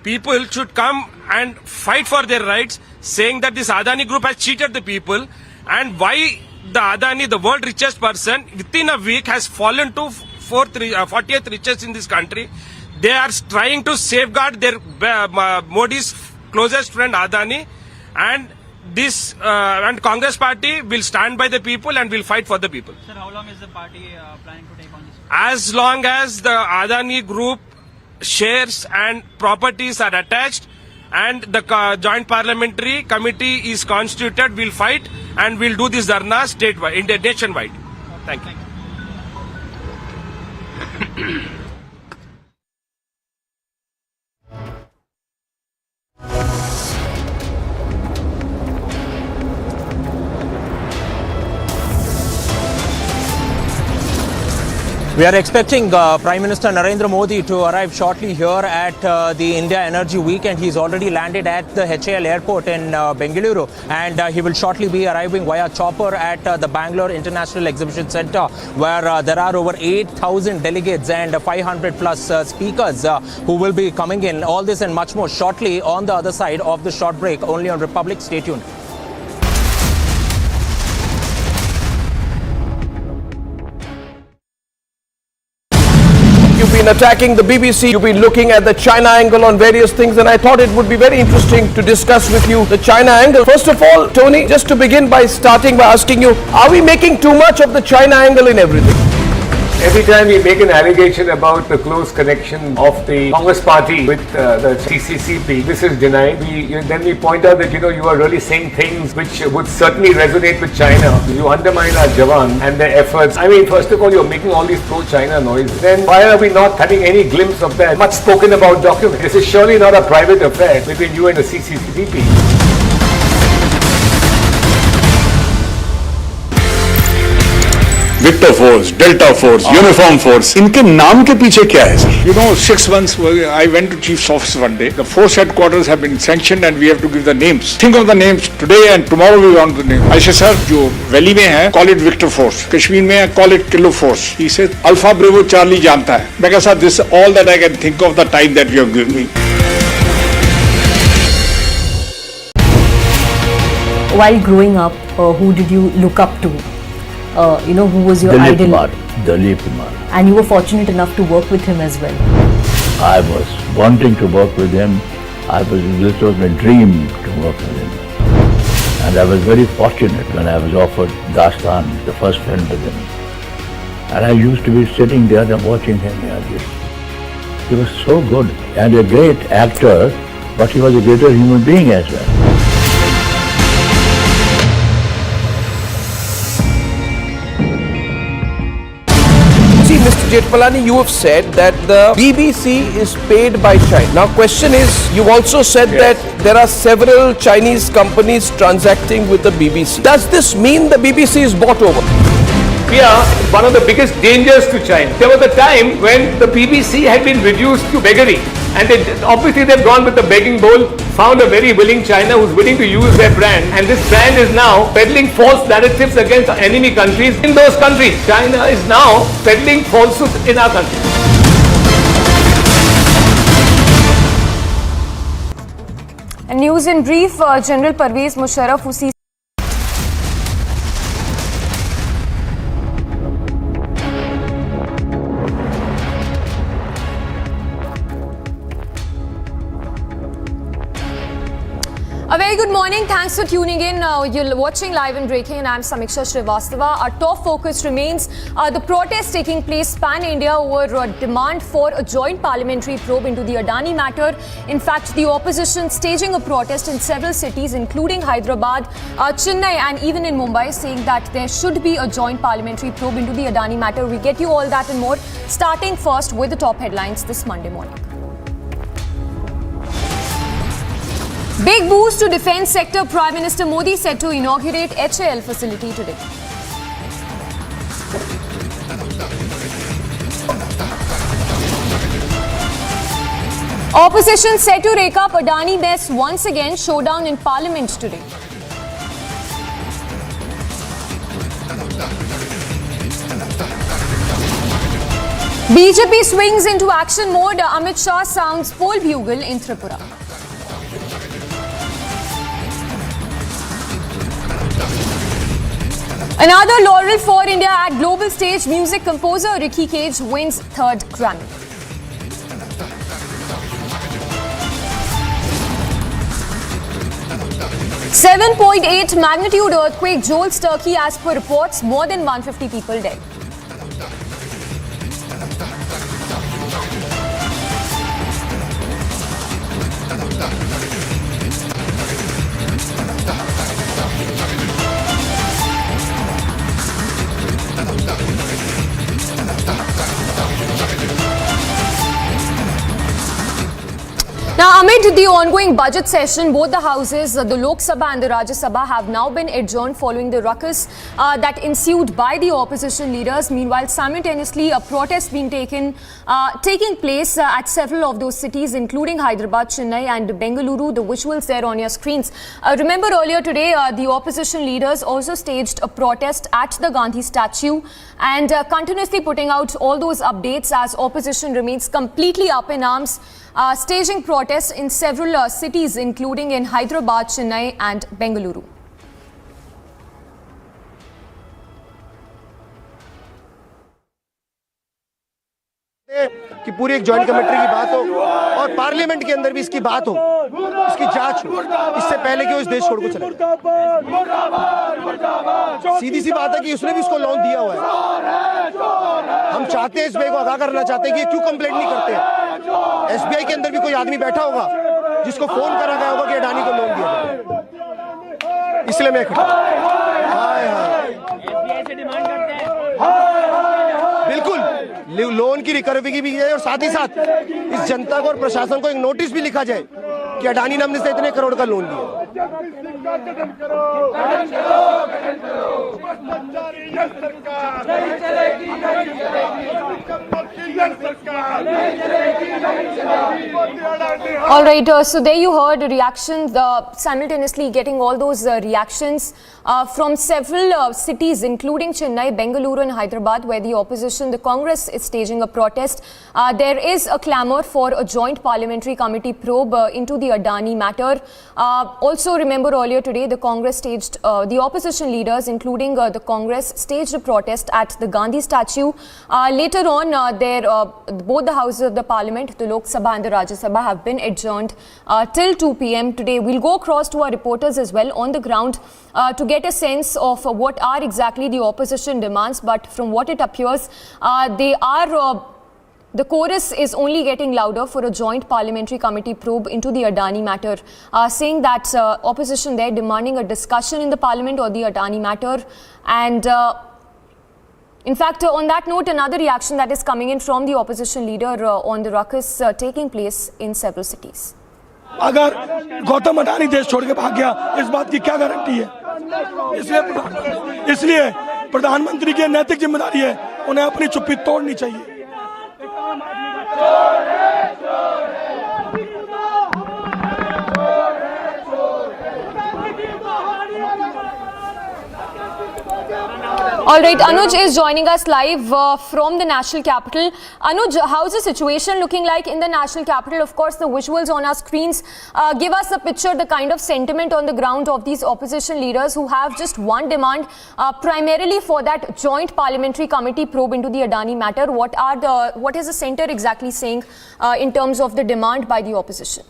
people should come and fight for their rights, saying that this Adani group has cheated the people, and why the Adani, the world richest person, within a week has fallen to 40th richest in this country. They are trying to safeguard their Modi's closest friend Adani, and this and Congress party will stand by the people and will fight for the people. Sir, how long is the party planning to take on this? As long as the Adani group shares and properties are attached and the joint parliamentary committee is constituted, we'll fight and we'll do this dharna statewide, nationwide. Thank you. We are expecting Prime Minister Narendra Modi to arrive shortly here at the India Energy Week, and he's already landed at the HAL airport in Bengaluru, and he will shortly be arriving via chopper at the Bangalore International Exhibition Centre, where there are over 8,000 delegates and 500 plus speakers who will be coming in. All this and much more shortly on the other side of the short break, only on Republic. Stay tuned. You've been attacking the BBC, you've been looking at the China angle on various things, and I thought it would be very interesting to discuss with you the China angle. First of all, Tony, just to begin by starting by asking you, are we making too much of the China angle in everything? Every time we make an allegation about the close connection of the Congress party with the CCCP, this is denied. Then we point out that you are really saying things which would certainly resonate with China. You undermine our Jawan and their efforts. I mean, first of all, you're making all these pro-China noises. Then why are we not having any glimpse of that much spoken about document? This is surely not a private affair between you and the CCCP. Victor force, Delta force, Uniform force, इनके नाम के पीछे क्या है sir? You know, 6 months I went to Chief's office one day. The force headquarters have been sanctioned and we have to give the names. Think of the names today and tomorrow we want the name. I said, sir, जो valley में है, call it Victor Force. Kashmir में है, call it Kilo Force. He said, Alpha Bravo Charlie जानता है. मैं कहा, sir, this is all that I can think of the time that you have given me. While growing up, who did you look up to? Who was your idol? Dilip Kumar. And you were fortunate enough to work with him as well. I was wanting to work with him. This was my dream to work with him. And I was very fortunate when I was offered Dastan, the first film with him. And I used to be sitting there and watching him. He was so good and a great actor, but he was a greater human being as well. Mr. Jetpalani, you have said that the BBC is paid by China. Now, question is, you've also said that there are several Chinese companies transacting with the BBC. Does this mean the BBC is bought over? We are one of the biggest dangers to China. There was a time when the BBC had been reduced to beggary. And obviously they've gone with the begging bowl, found a very willing China who's willing to use their brand. And this brand is now peddling false narratives against enemy countries in those countries. China is now peddling falsehoods in our country. And news in brief, General Parvez Musharraf, who sees a very good morning. Thanks for tuning in. You're watching Live and Breaking and I'm Samiksha Srivastava. Our top focus remains the protest taking place pan-India over demand for a joint parliamentary probe into the Adani matter. In fact, the opposition staging a protest in several cities including Hyderabad, Chennai and even in Mumbai, saying that there should be a joint parliamentary probe into the Adani matter. We get you all that and more, starting first with the top headlines this Monday morning. Big boost to defence sector. Prime Minister Modi set to inaugurate HAL facility today. Opposition set to rake up Adani mess once again. Showdown in Parliament today. BJP swings into action mode. Amit Shah sounds poll bugle in Tripura. Another laurel for India at global stage. Music composer Ricky Cage wins 3rd Grammy. .8 magnitude earthquake jolts Turkey as per reports. More than 150 people dead. Now, amid the ongoing budget session, both the houses, the Lok Sabha and the Rajya Sabha, have now been adjourned following the ruckus that ensued by the opposition leaders. Meanwhile, simultaneously, a protest being taking place at several of those cities, including Hyderabad, Chennai and Bengaluru. The visuals there on your screens. Remember earlier today, the opposition leaders also staged a protest at the Gandhi statue and continuously putting out all those updates as opposition remains completely up in arms. Staging protests in several cities, including in Hyderabad, Chennai and Bengaluru. कि पूरी एक joint committee की बात हो और parliament के अंदर भी इसकी बात हो, इसकी जांच हो, इससे पहले कि वो इस देश छोड़ को चले। सीधी सी बात है कि उसने भी उसको लोन दिया हुआ है। हम चाहते हैं एसबीआई को आगाह करना चाहते हैं कि ये क्यों कंप्लेंट नहीं करते हैं। एसबीआई के अंदर भी कोई आदमी बैठा होगा जिसको फोन करा गया होगा कि अडानी को लोन दिया, इसलिए मैं बिल्कुल लोन की रिकवरी की भी है और साथ ही साथ इस जनता को और प्रशासन को एक नोटिस भी लिखा जाए कि अडानी ने हमने से इतने करोड़ का लोन लिया। All right, so there you heard reactions, simultaneously getting all those reactions from several cities, including Chennai, Bengaluru and Hyderabad, where the opposition, the Congress, is staging a protest. There is a clamour for a joint parliamentary committee probe into the Adani matter. Also, remember earlier today, the Congress staged, the opposition leaders, including the Congress, staged a protest at the Gandhi statue. Later on, both the houses of the Parliament, the Lok Sabha and the Rajya Sabha, have been adjourned till 2 p.m. today. We'll go across to our reporters as well on the ground to get a sense of what are exactly the opposition demands. But from what it appears, the chorus is only getting louder for a joint parliamentary committee probe into the Adani matter, saying that opposition there demanding a discussion in the parliament or the Adani matter. And in fact, on that note, another reaction that is coming in from the opposition leader on the ruckus taking place in several cities. अगर गौतम अडानी देश छोड़ के भाग गया, इस बात की क्या गारंटी है? इसलिए प्रधानमंत्री की नैतिक जिम्मेदारी है, उन्हें अपनी चुप्पी तोड़नी चाहिए। All right, Anuj is joining us live from the national capital. Anuj, how's the situation looking like in the national capital? Of course, the visuals on our screens give us a picture, the kind of sentiment on the ground of these opposition leaders who have just one demand, primarily for that joint parliamentary committee probe into the Adani matter. What is the centre exactly saying in terms of the demand by the opposition?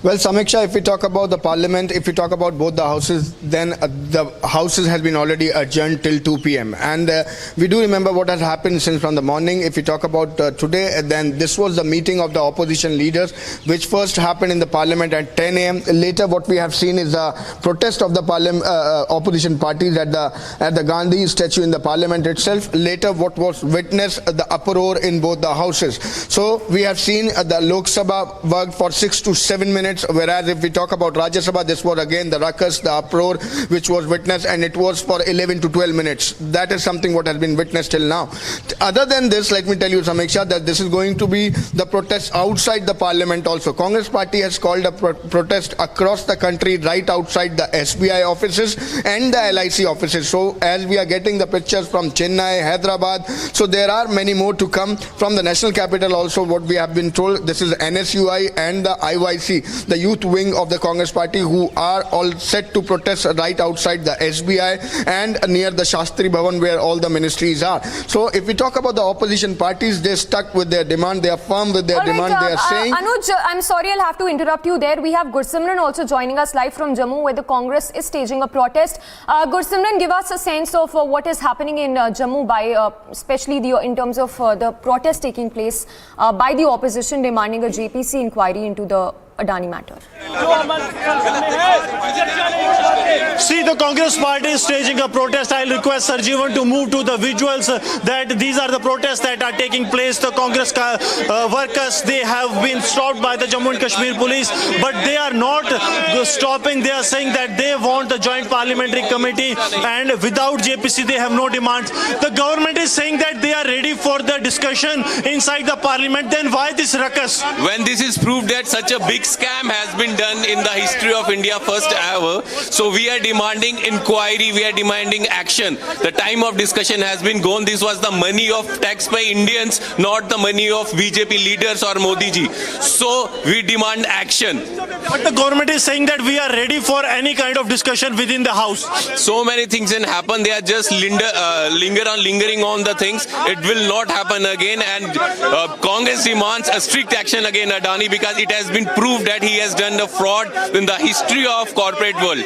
Well, Samiksha, if we talk about the parliament, if we talk about both the houses, then the houses has been already adjourned till 2 p.m. And we do remember what has happened since from the morning. If we talk about today, then this was the meeting of the opposition leaders, which first happened in the parliament at 10 a.m. Later, what we have seen is the protest of the opposition parties at the Gandhi statue in the parliament itself. Later, what was witnessed, the uproar in both the houses. So we have seen the Lok Sabha worked for 6 to 7 minutes. Whereas if we talk about Rajya Sabha, this was again the ruckus, the uproar which was witnessed, and it was for 11 to 12 minutes. That is something what has been witnessed till now. Other than this, let me tell you, Samiksha, that this is going to be the protest outside the parliament also. Congress party has called a protest across the country, right outside the SBI offices and the LIC offices. So as we are getting the pictures from Chennai, Hyderabad, so there are many more to come from the national capital also. What we have been told, this is NSUI and the IYC, the youth wing of the Congress party, who are all set to protest right outside the SBI and near the Shastri Bhavan where all the ministries are. So if we talk about the opposition parties, they're stuck with their demand, they are firm with their demand. They are saying... Anuj, I'm sorry, I'll have to interrupt you there. We have Gursimran also joining us live from Jammu, where the Congress is staging a protest. Gursimran, give us a sense of what is happening in Jammu, by especially in terms of the protest taking place by the opposition demanding a JPC inquiry into the Adani matter. See, the Congress party is staging a protest. I'll request Sarjeevan to move to the visuals that these are the protests that are taking place. The Congress workers, they have been stopped by the Jammu and Kashmir police, but they are not stopping. They are saying that they want the joint parliamentary committee, and without JPC they have no demands. The government is saying that they are ready for the discussion inside the parliament. Then why this ruckus? When this is proved that such a big scam has been done in the history of India first ever, so we are demanding inquiry, we are demanding action. The time of discussion has been gone. This was the money of taxpayer Indians, not the money of BJP leaders or Modi ji. So we demand action. But the government is saying that we are ready for any kind of discussion within the house. So many things can happen. They are just lingering on the things. It will not happen again. And Congress demands a strict action against Adani because it has been proved that he has done the fraud in the history of corporate world.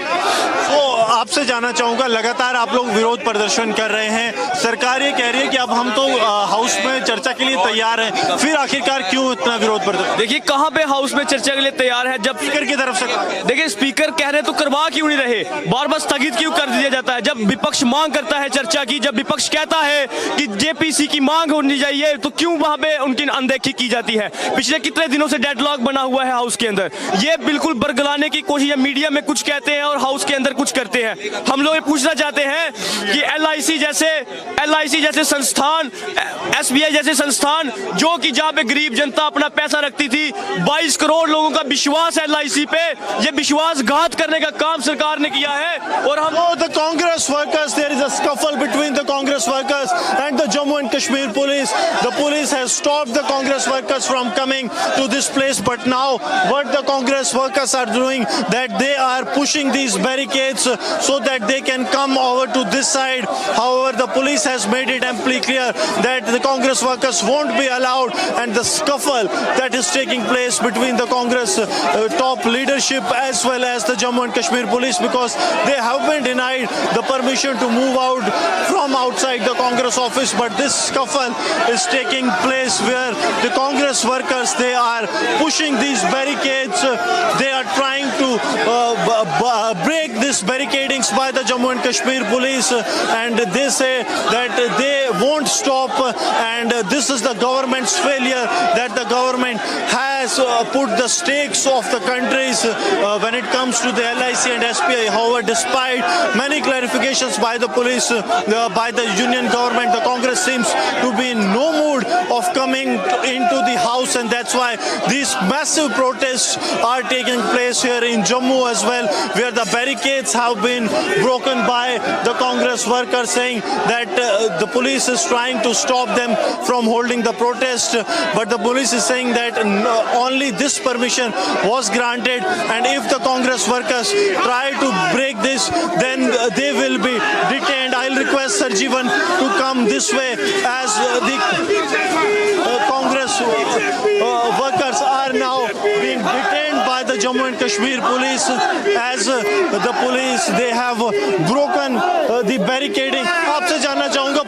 तो आपसे जानना चाहूंगा, लगातार आप लोग विरोध प्रदर्शन कर रहे हैं, सरकार ये कह रही है कि अब हम तो हाउस में चर्चा के लिए तैयार हैं, फिर आखिरकार क्यों इतना विरोध प्रदर्शन? देखिए कहां पे हाउस में चर्चा के लिए तैयार है, जब स्पीकर की तरफ से देखिए स्पीकर कह रहे तो करवा क्यों नहीं रहे, बार बार स्थगित क्यों कर दिया जाता है? जब विपक्ष मांग करता है चर्चा की, जब विपक्ष कहता है कि जेपीसी की मांग होनी चाहिए, तो क्यों वहां पे उनकी अनदेखी की जाती है? पिछले कितने दिनों से डेडलॉक बना हुआ है हाउस के अंदर, ये बिल्कुल बरगलाने की कोशिश है, मीडिया में कुछ कहते हैं और हाउस के अंदर कुछ करते हैं। हम लोग ये पूछना चाहते हैं कि एलआईसी जैसे संस्थान, एसबीआई जैसे संस्थान, जो कि जहां पे गरीब जनता अपना पैसा रखती थी, 22 करोड़ लोगों का विश्वास है एलआईसी पे, ये विश्वासघात करने का काम सरकार ने किया है। और हम the Congress workers, there is a scuffle between the Congress workers and the Jammu and Kashmir police. The police has stopped the Congress workers from coming to this place, but now what the Congress workers are doing, that they are pushing these barricades so that they can come over to this side. However, the police has made it amply clear that the Congress workers won't be allowed, and the scuffle that is taking place between the Congress top leadership as well as the Jammu and Kashmir police, because they have been denied the permission to move out from outside the Congress office. But this scuffle is taking place where the Congress workers, they are pushing these barricades, they are trying to break these barricadings by the Jammu and Kashmir police, and they say that they won't stop, and this is the government's failure, that the government has put the stakes of the countries when it comes to the LIC and SPI. However, despite many clarifications by the police, by the union government, the Congress seems to be in no mood of coming into the house, and that's why these massive protests are taking place here in Jammu as well, where the barricades have been broken by the Congress workers, saying that the police is trying to stop them from holding the protest, but the police is saying that only this permission was granted, and if the Congress workers try to break this, then they will be detained. I'll request Sarjivan to come this way, as the Congress workers are now being detained by the Jammu and Kashmir police, as the police, they have broken the barricading. आपसे जानना चाहूंगा,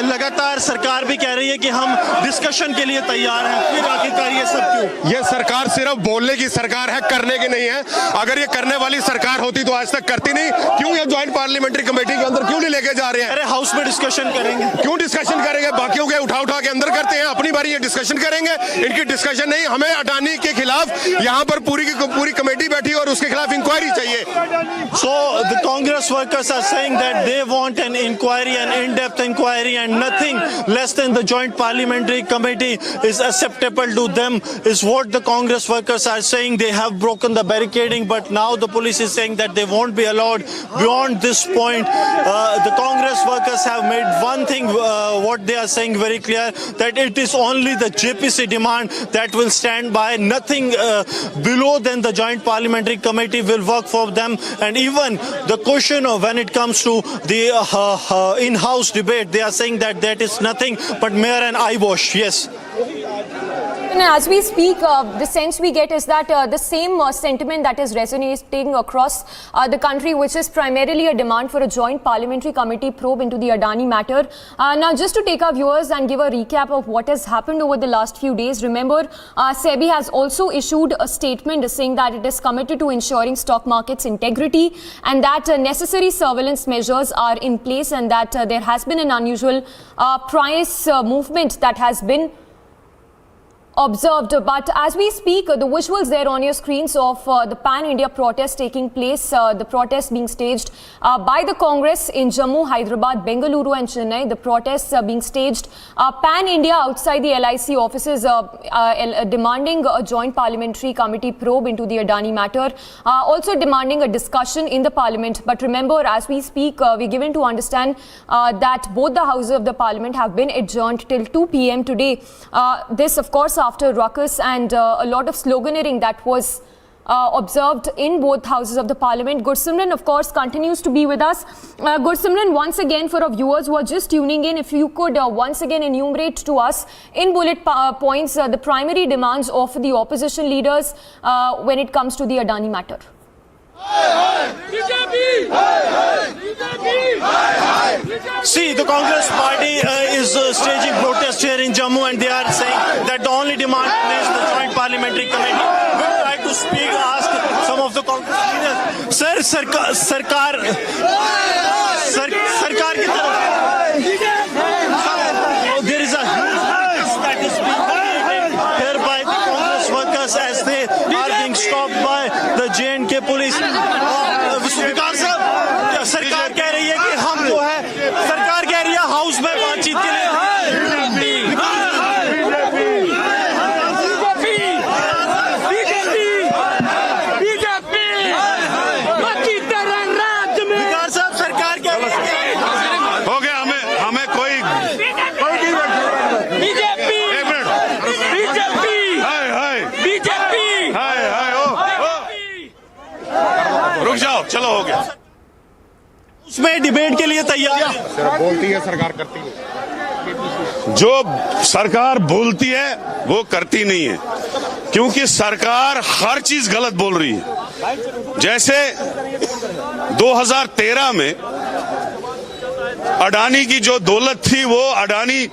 लगातार सरकार भी कह रही है कि हम डिस्कशन के लिए तैयार हैं, फिर आखिरकार ये सब क्यों? ये सरकार सिर्फ बोलने की सरकार है, करने की नहीं है। अगर ये करने वाली सरकार होती तो आज तक करती नहीं। क्यों ये ज्वाइंट पार्लियामेंट्री कमेटी के अंदर क्यों नहीं लेके जा रहे हैं? अरे हाउस में डिस्कशन करेंगे। क्यों डिस्कशन करेंगे? बाकियों के उठा के अंदर करते हैं, अपनी बारी ये डिस्कशन करेंगे। इनकी डिस्कशन नहीं, हमें अडानी के खिलाफ यहाँ पर पूरी की पूरी कमेटी बैठी और उसके खिलाफ इंक्वायरी चाहिए। So the Congress workers are saying that they want an inquiry, an in-depth inquiry, and nothing less than the joint parliamentary committee is acceptable to them, is what the Congress workers are saying. They have broken the barricading, but now the police is saying that they won't be allowed beyond this point. The Congress workers have made one thing, what they are saying very clear, that it is only the JPC demand that will stand by. Nothing below than the joint parliamentary committee will work for them. And even the question of when it comes to the in-house debate, they are saying that that is nothing but mere an eyewash. Yes. And as we speak, the sense we get is that the same sentiment that is resonating across the country, which is primarily a demand for a joint parliamentary committee probe into the Adani matter. Now, just to take our viewers and give a recap of what has happened over the last few days, remember, SEBI has also issued a statement saying that it is committed to ensuring stock markets integrity, and that necessary surveillance measures are in place, and that there has been an unusual price movement that has been observed. But as we speak, the visuals there on your screens of the Pan-India protest taking place, the protest being staged by the Congress in Jammu, Hyderabad, Bengaluru and Chennai. The protests being staged Pan-India outside the LIC offices, demanding a joint parliamentary committee probe into the Adani matter, also demanding a discussion in the parliament. But remember, as we speak, we're given to understand that both the houses of the parliament have been adjourned till 2 p.m. today. This, of course, after ruckus and a lot of sloganeering that was observed in both houses of the parliament. Gursimran, of course, continues to be with us. Gursimran, once again, for our viewers who are just tuning in, if you could once again enumerate to us in bullet points the primary demands of the opposition leaders when it comes to the Adani matter. See, the Congress party is staging protest here in Jammu, and they are saying that the only demand is the joint parliamentary committee. We'll try to speak, ask some of the Congress leaders. Sir, sarkar ki taraf. There is a huge protest that is being created here by the Congress workers as they are being stopped by the J&K police. विश्वविकार साहब, सरकार कह रही है कि हम जो है, सरकार कह रही है हाउस में बातचीत के लिए विकार साहब, सरकार कह रही है हो गया, हमें कोई रुक जाओ, चलो हो गया। उसमें डिबेट के लिए तैयार बोलती है सरकार, करती है। जो सरकार बोलती है वो करती नहीं है, क्योंकि सरकार हर चीज गलत बोल रही है। जैसे 2013 में अडानी की जो दौलत थी वो अडानी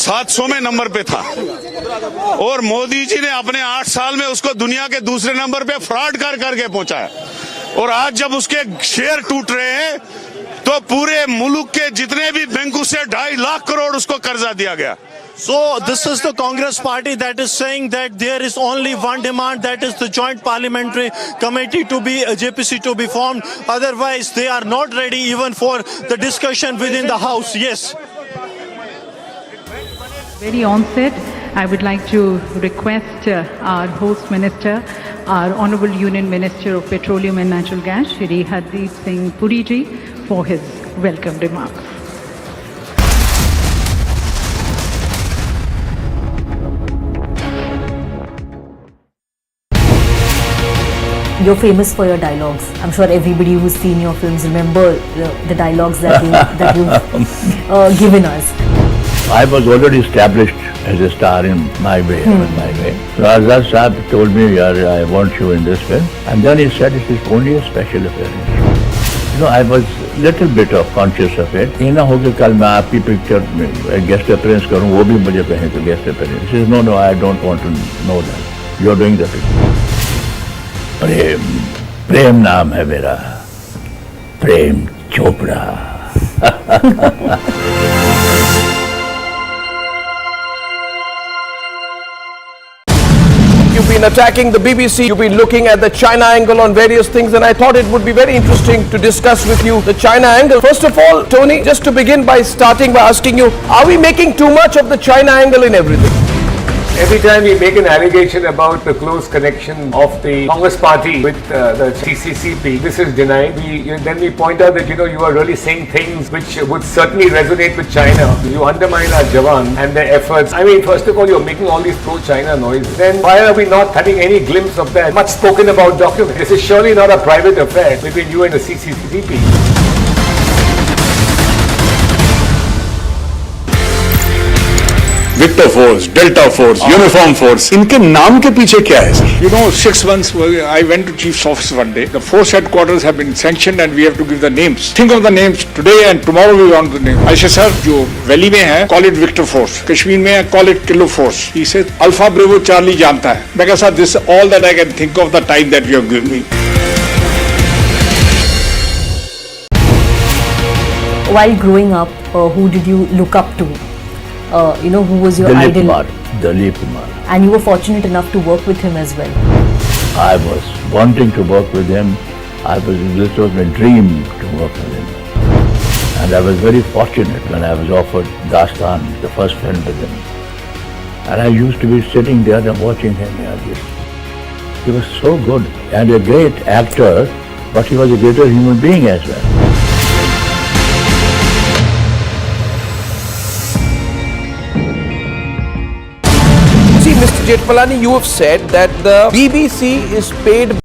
700वें नंबर पे था, और मोदी जी ने अपने 8 साल में उसको दुनिया के दूसरे नंबर पे फ्रॉड करके पहुंचाया। और आज जब उसके शेयर टूट रहे हैं तो पूरे मुल्क के जितने भी बैंकों से 2.5 लाख करोड़ उसको कर्जा दिया गया। So this is the Congress party that is saying that there is only one demand, that is the joint parliamentary committee to be JPC to be formed. Otherwise they are not ready even for the discussion within the house. Yes. Very onset, I would like to request our host minister, our Honourable Union Minister of Petroleum and Natural Gas, Shri Hardeep Singh Puri ji, for his welcome remarks. You're famous for your dialogues. I'm sure everybody who's seen your films remember the dialogues that you've given us. I was already established as a star in my way. So Azad Saab told me, I want you in this film. And then he said, it is only a special appearance. You know, I was little bit of conscious of it. ये ना हो कि कल मैं आपकी picture में guest appearance करूँ, वो भी मुझे कहें तो guest appearance. He says, no, I don't want to know that. You're doing the picture. प्रेम नाम है मेरा, Prem Chopra. You've been attacking the BBC, you've been looking at the China angle on various things, and I thought it would be very interesting to discuss with you the China angle. First of all, Tony, just to begin by starting by asking you, are we making too much of the China angle in everything? Every time we make an allegation about the close connection of the Congress party with the CCCP, this is denied. Then we point out that, you are really saying things which would certainly resonate with China. You undermine our Jawan and their efforts. I mean, first of all, you're making all these pro-China noises. Then why are we not having any glimpse of that much spoken about document? This is surely not a private affair between you and the CCCP. Victor force, Delta force, Uniform force, इनके नाम के पीछे क्या है? 6 months I went to Chief's office one day. The force headquarters have been sanctioned and we have to give the names. Think of the names today and tomorrow we want the name. I said, sir, जो valley में है, call it Victor Force. Kashmir में है, call it Kilo Force. He said, Alpha Bravo Charlie जानता है. मैं कहा, sir, this is all that I can think of the time that you have given me. While growing up, who did you look up to? who was your Dilip idol. Kumar. Dilip Kumar. And you were fortunate enough to work with him as well. I was wanting to work with him. This was my dream to work with him. And I was very fortunate when I was offered Dastan, the first film with him. And I used to be sitting there and watching him. He was so good and a great actor, but he was a greater human being as well. See, Mr. Jetpalani, you have said that the BBC is paid.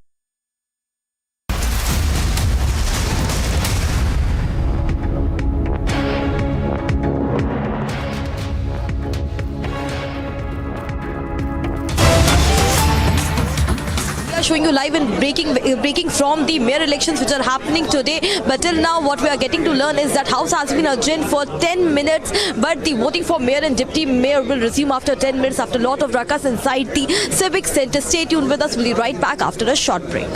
Showing you live and breaking from the mayor elections which are happening today, but till now what we are getting to learn is that House has been adjourned for 10 minutes, but the voting for mayor and deputy mayor will resume after 10 minutes after a lot of ruckus inside the civic centre. Stay tuned with us, we'll be right back after a short break.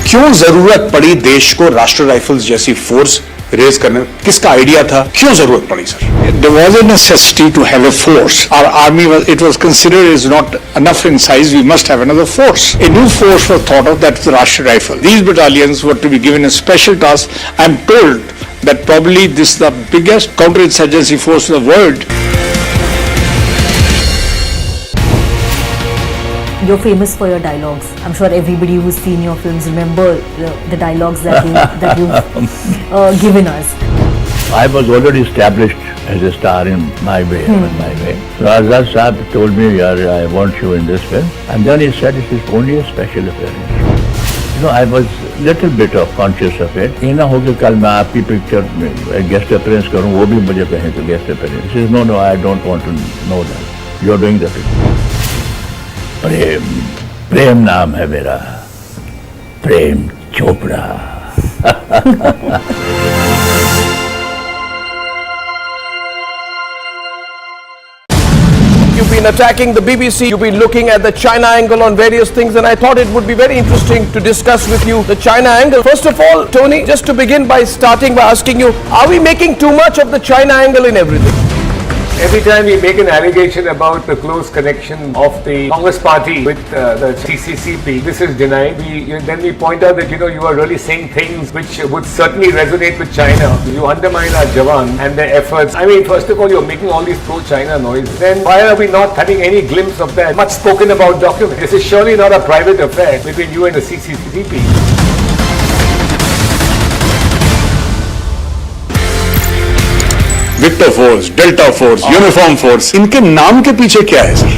क्यों जरूरत पड़ी देश को राष्ट्रीय rifles जैसी force raise करने? किसका idea था? क्यों जरूरत पड़ी sir? There was a necessity to have a force. Our army was considered is not enough in size. We must have another force. A new force was thought of, that is the Rashtriya Rifle. These battalions were to be given a special task. I am told that probably this is the biggest counterinsurgency force in the world. You're famous for your dialogues. I'm sure everybody who's seen your films remember the dialogues that you've given us. I was already established as a star in my way. So Azad Saab told me, I want you in this film. And then he said, it is only a special appearance. I was little bit of conscious of it. ये ना हो कि कल मैं आपकी picture में guest appearance करूँ, वो भी मुझे कहें तो guest appearance. He says, no, I don't want to know that. You're doing the picture. प्रेम नाम है मेरा, Prem Chopra. You've been attacking the BBC, you've been looking at the China angle on various things, and I thought it would be very interesting to discuss with you the China angle. First of all, Tony, just to begin by starting by asking you, are we making too much of the China angle in everything? Every time we make an allegation about the close connection of the Congress party with the CCCP, this is denied. Then we point out that you are really saying things which would certainly resonate with China. You undermine our Jawan and their efforts. I mean, first of all, you're making all these pro-China noises. Then why are we not having any glimpse of that much spoken about document? This is surely not a private affair between you and the CCCP. Victor force, Delta force, Uniform force, इनके नाम के पीछे क्या है sir?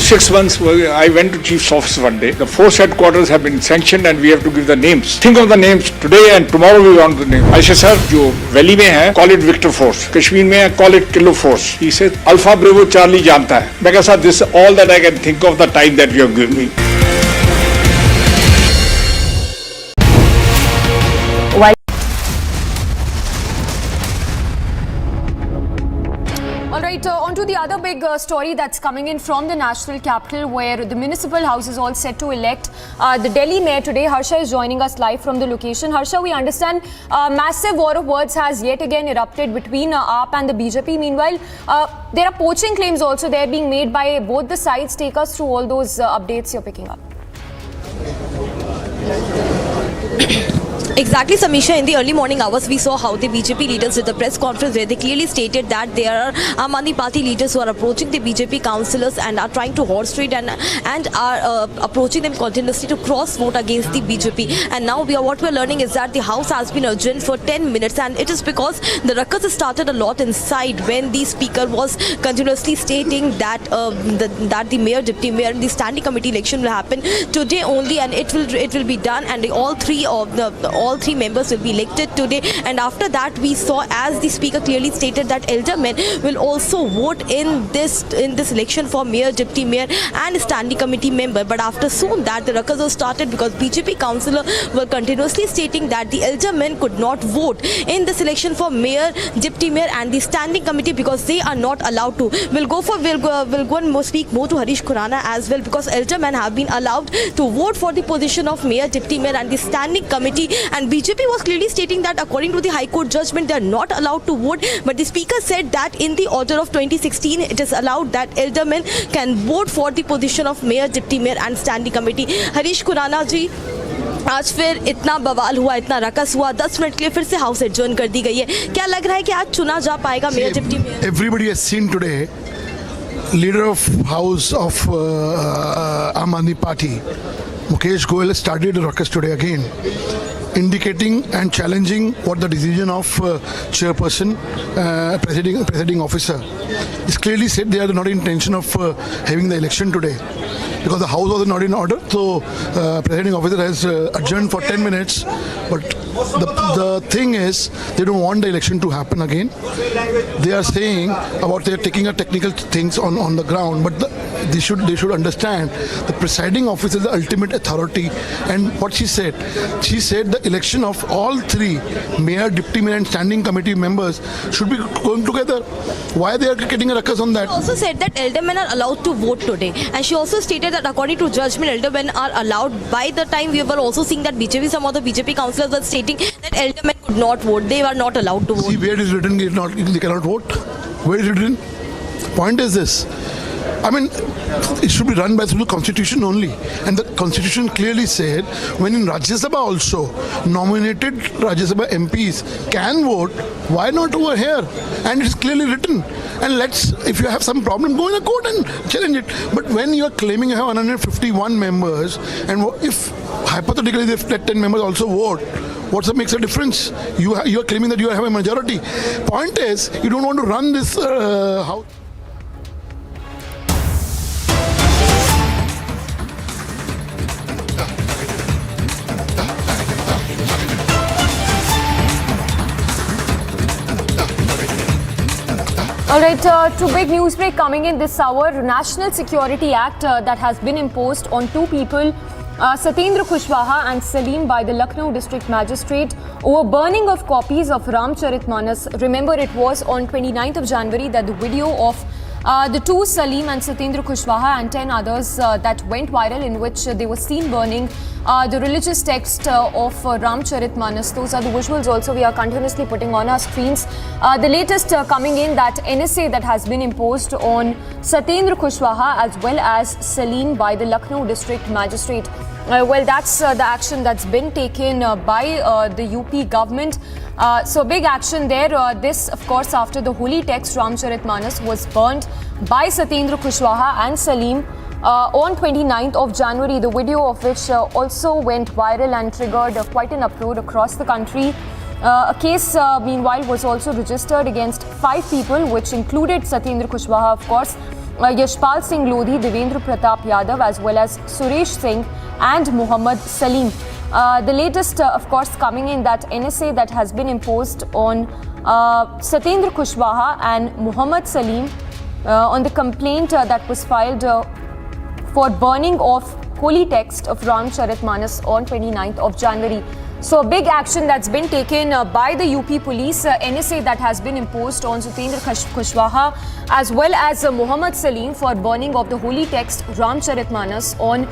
6 months I went to Chief's office one day. The force headquarters have been sanctioned and we have to give the names. Think of the names today and tomorrow we want the name. I said, sir, जो valley में है, call it Victor Force. Kashmir में है, call it Kilo Force. He said, Alpha Bravo Charlie जानता है. मैं कहा, sir, this is all that I can think of the time that you have given me. On to the other big story that's coming in from the national capital, where the municipal house is all set to elect the Delhi mayor today. Harsha is joining us live from the location. Harsha, we understand massive war of words has yet again erupted between AAP and the BJP. Meanwhile, there are poaching claims also there being made by both the sides. Take us through all those updates you're picking up. Exactly, Samisha. In the early morning hours, we saw how the BJP leaders did the press conference where they clearly stated that there are Aam Aadmi Party leaders who are approaching the BJP councillors and are trying to horse trade and are approaching them continuously to cross vote against the BJP. And now what we are learning is that the house has been adjourned for 10 minutes, and it is because the ruckus started a lot inside when the speaker was continuously stating that that the mayor, deputy mayor, and the standing committee election will happen today only, and it will be done, and all three of the all three members will be elected today. And after that, we saw, as the speaker clearly stated, that eldermen will also vote in this election for mayor, deputy mayor and standing committee member. But after soon that, the ruckus was started because BJP councillors were continuously stating that the eldermen could not vote in this election for mayor, deputy mayor and the standing committee because they are not allowed to. We'll go and speak more to Harish Khurana as well, because eldermen have been allowed to vote for the position of mayor, deputy mayor and the standing committee, and BJP was clearly stating that according to the High Court judgment they are not allowed to vote. But the speaker said that in the order of 2016 it is allowed that eldermen can vote for the position of mayor, deputy mayor and standing committee. Harish Khurana ji, आज फिर इतना बवाल हुआ, इतना ruckus हुआ, 10 minute के लिए फिर से हाउस एडजर्न कर दी गई है. क्या लग रहा है कि आज चुना जा पाएगा mayor, deputy mayor? Everybody has seen today, leader of house of Aam Aadmi Party, Mukesh Goyal, started a ruckus today again, indicating and challenging what the decision of chairperson, presiding officer. It's clearly said they are not in intention of having the election today, because the house was not in order. So presiding officer has adjourned for 10 minutes. But the thing is, they don't want the election to happen again. They are saying about they are taking a technical things on the ground, but they should understand the presiding officer is the ultimate authority. And what she said the election of all three, mayor, deputy mayor and standing committee members, should be going together. Why they are getting a ruckus on that? She also said that eldermen are allowed to vote today, and she also stated that according to judgment, eldermen are allowed. By the time we were also seeing that some of the BJP councillors were stating that eldermen could not vote. They were not allowed to vote. See, where is written they cannot vote? Where is it written? Point is this. I mean, it should be run by through the constitution only. And the constitution clearly said, when in Rajya Sabha also, nominated Rajya Sabha MPs can vote, why not over here? And it's clearly written. And if you have some problem, go in a court and challenge it. But when you are claiming you have 151 members, and if hypothetically if that 10 members also vote, what makes a difference? You are claiming that you have a majority. Point is, you don't want to run this house. All right, to big news break coming in this hour. National Security Act that has been imposed on two people, Satyendra Kushwaha and Salim, by the Lucknow District Magistrate over burning of copies of Ramcharitmanas. Remember, it was on 29th of January that the video of the two, Salim and Satyendra Kushwaha and 10 others that went viral, in which they were seen burning the religious text of Ramcharitmanas. Those are the visuals also we are continuously putting on our screens. The latest coming in, that NSA that has been imposed on Satyendra Kushwaha as well as Salim by the Lucknow District Magistrate. Well, that's the action that's been taken by the UP government. So big action there. This, of course, after the holy text Ramcharitmanas was burnt by Satyendra Kushwaha and Salim on 29th of January, the video of which also went viral and triggered quite an uproar across the country. A case, meanwhile, was also registered against 5 people, which included Satyendra Kushwaha, of course, Yashpal Singh Lodhi, Devendra Pratap Yadav, as well as Suresh Singh and Muhammad Salim. The latest, of course, coming in, that NSA that has been imposed on Satyendra Kushwaha and Muhammad Salim on the complaint that was filed for burning of holy text of Ramcharitmanas on 29th of January. So a big action that's been taken by the UP police, NSA that has been imposed on Satyendra Kushwaha as well as Muhammad Salim for burning of the holy text Ramcharitmanas on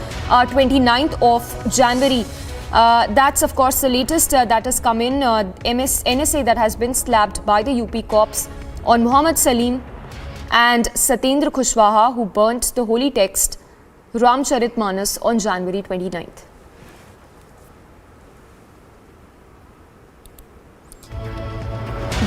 29th of January. That's, of course, the latest that has come in. NSA that has been slapped by the UP cops on Muhammad Salim and Satyendra Kushwaha, who burnt the holy text Ramcharitmanas on January 29th.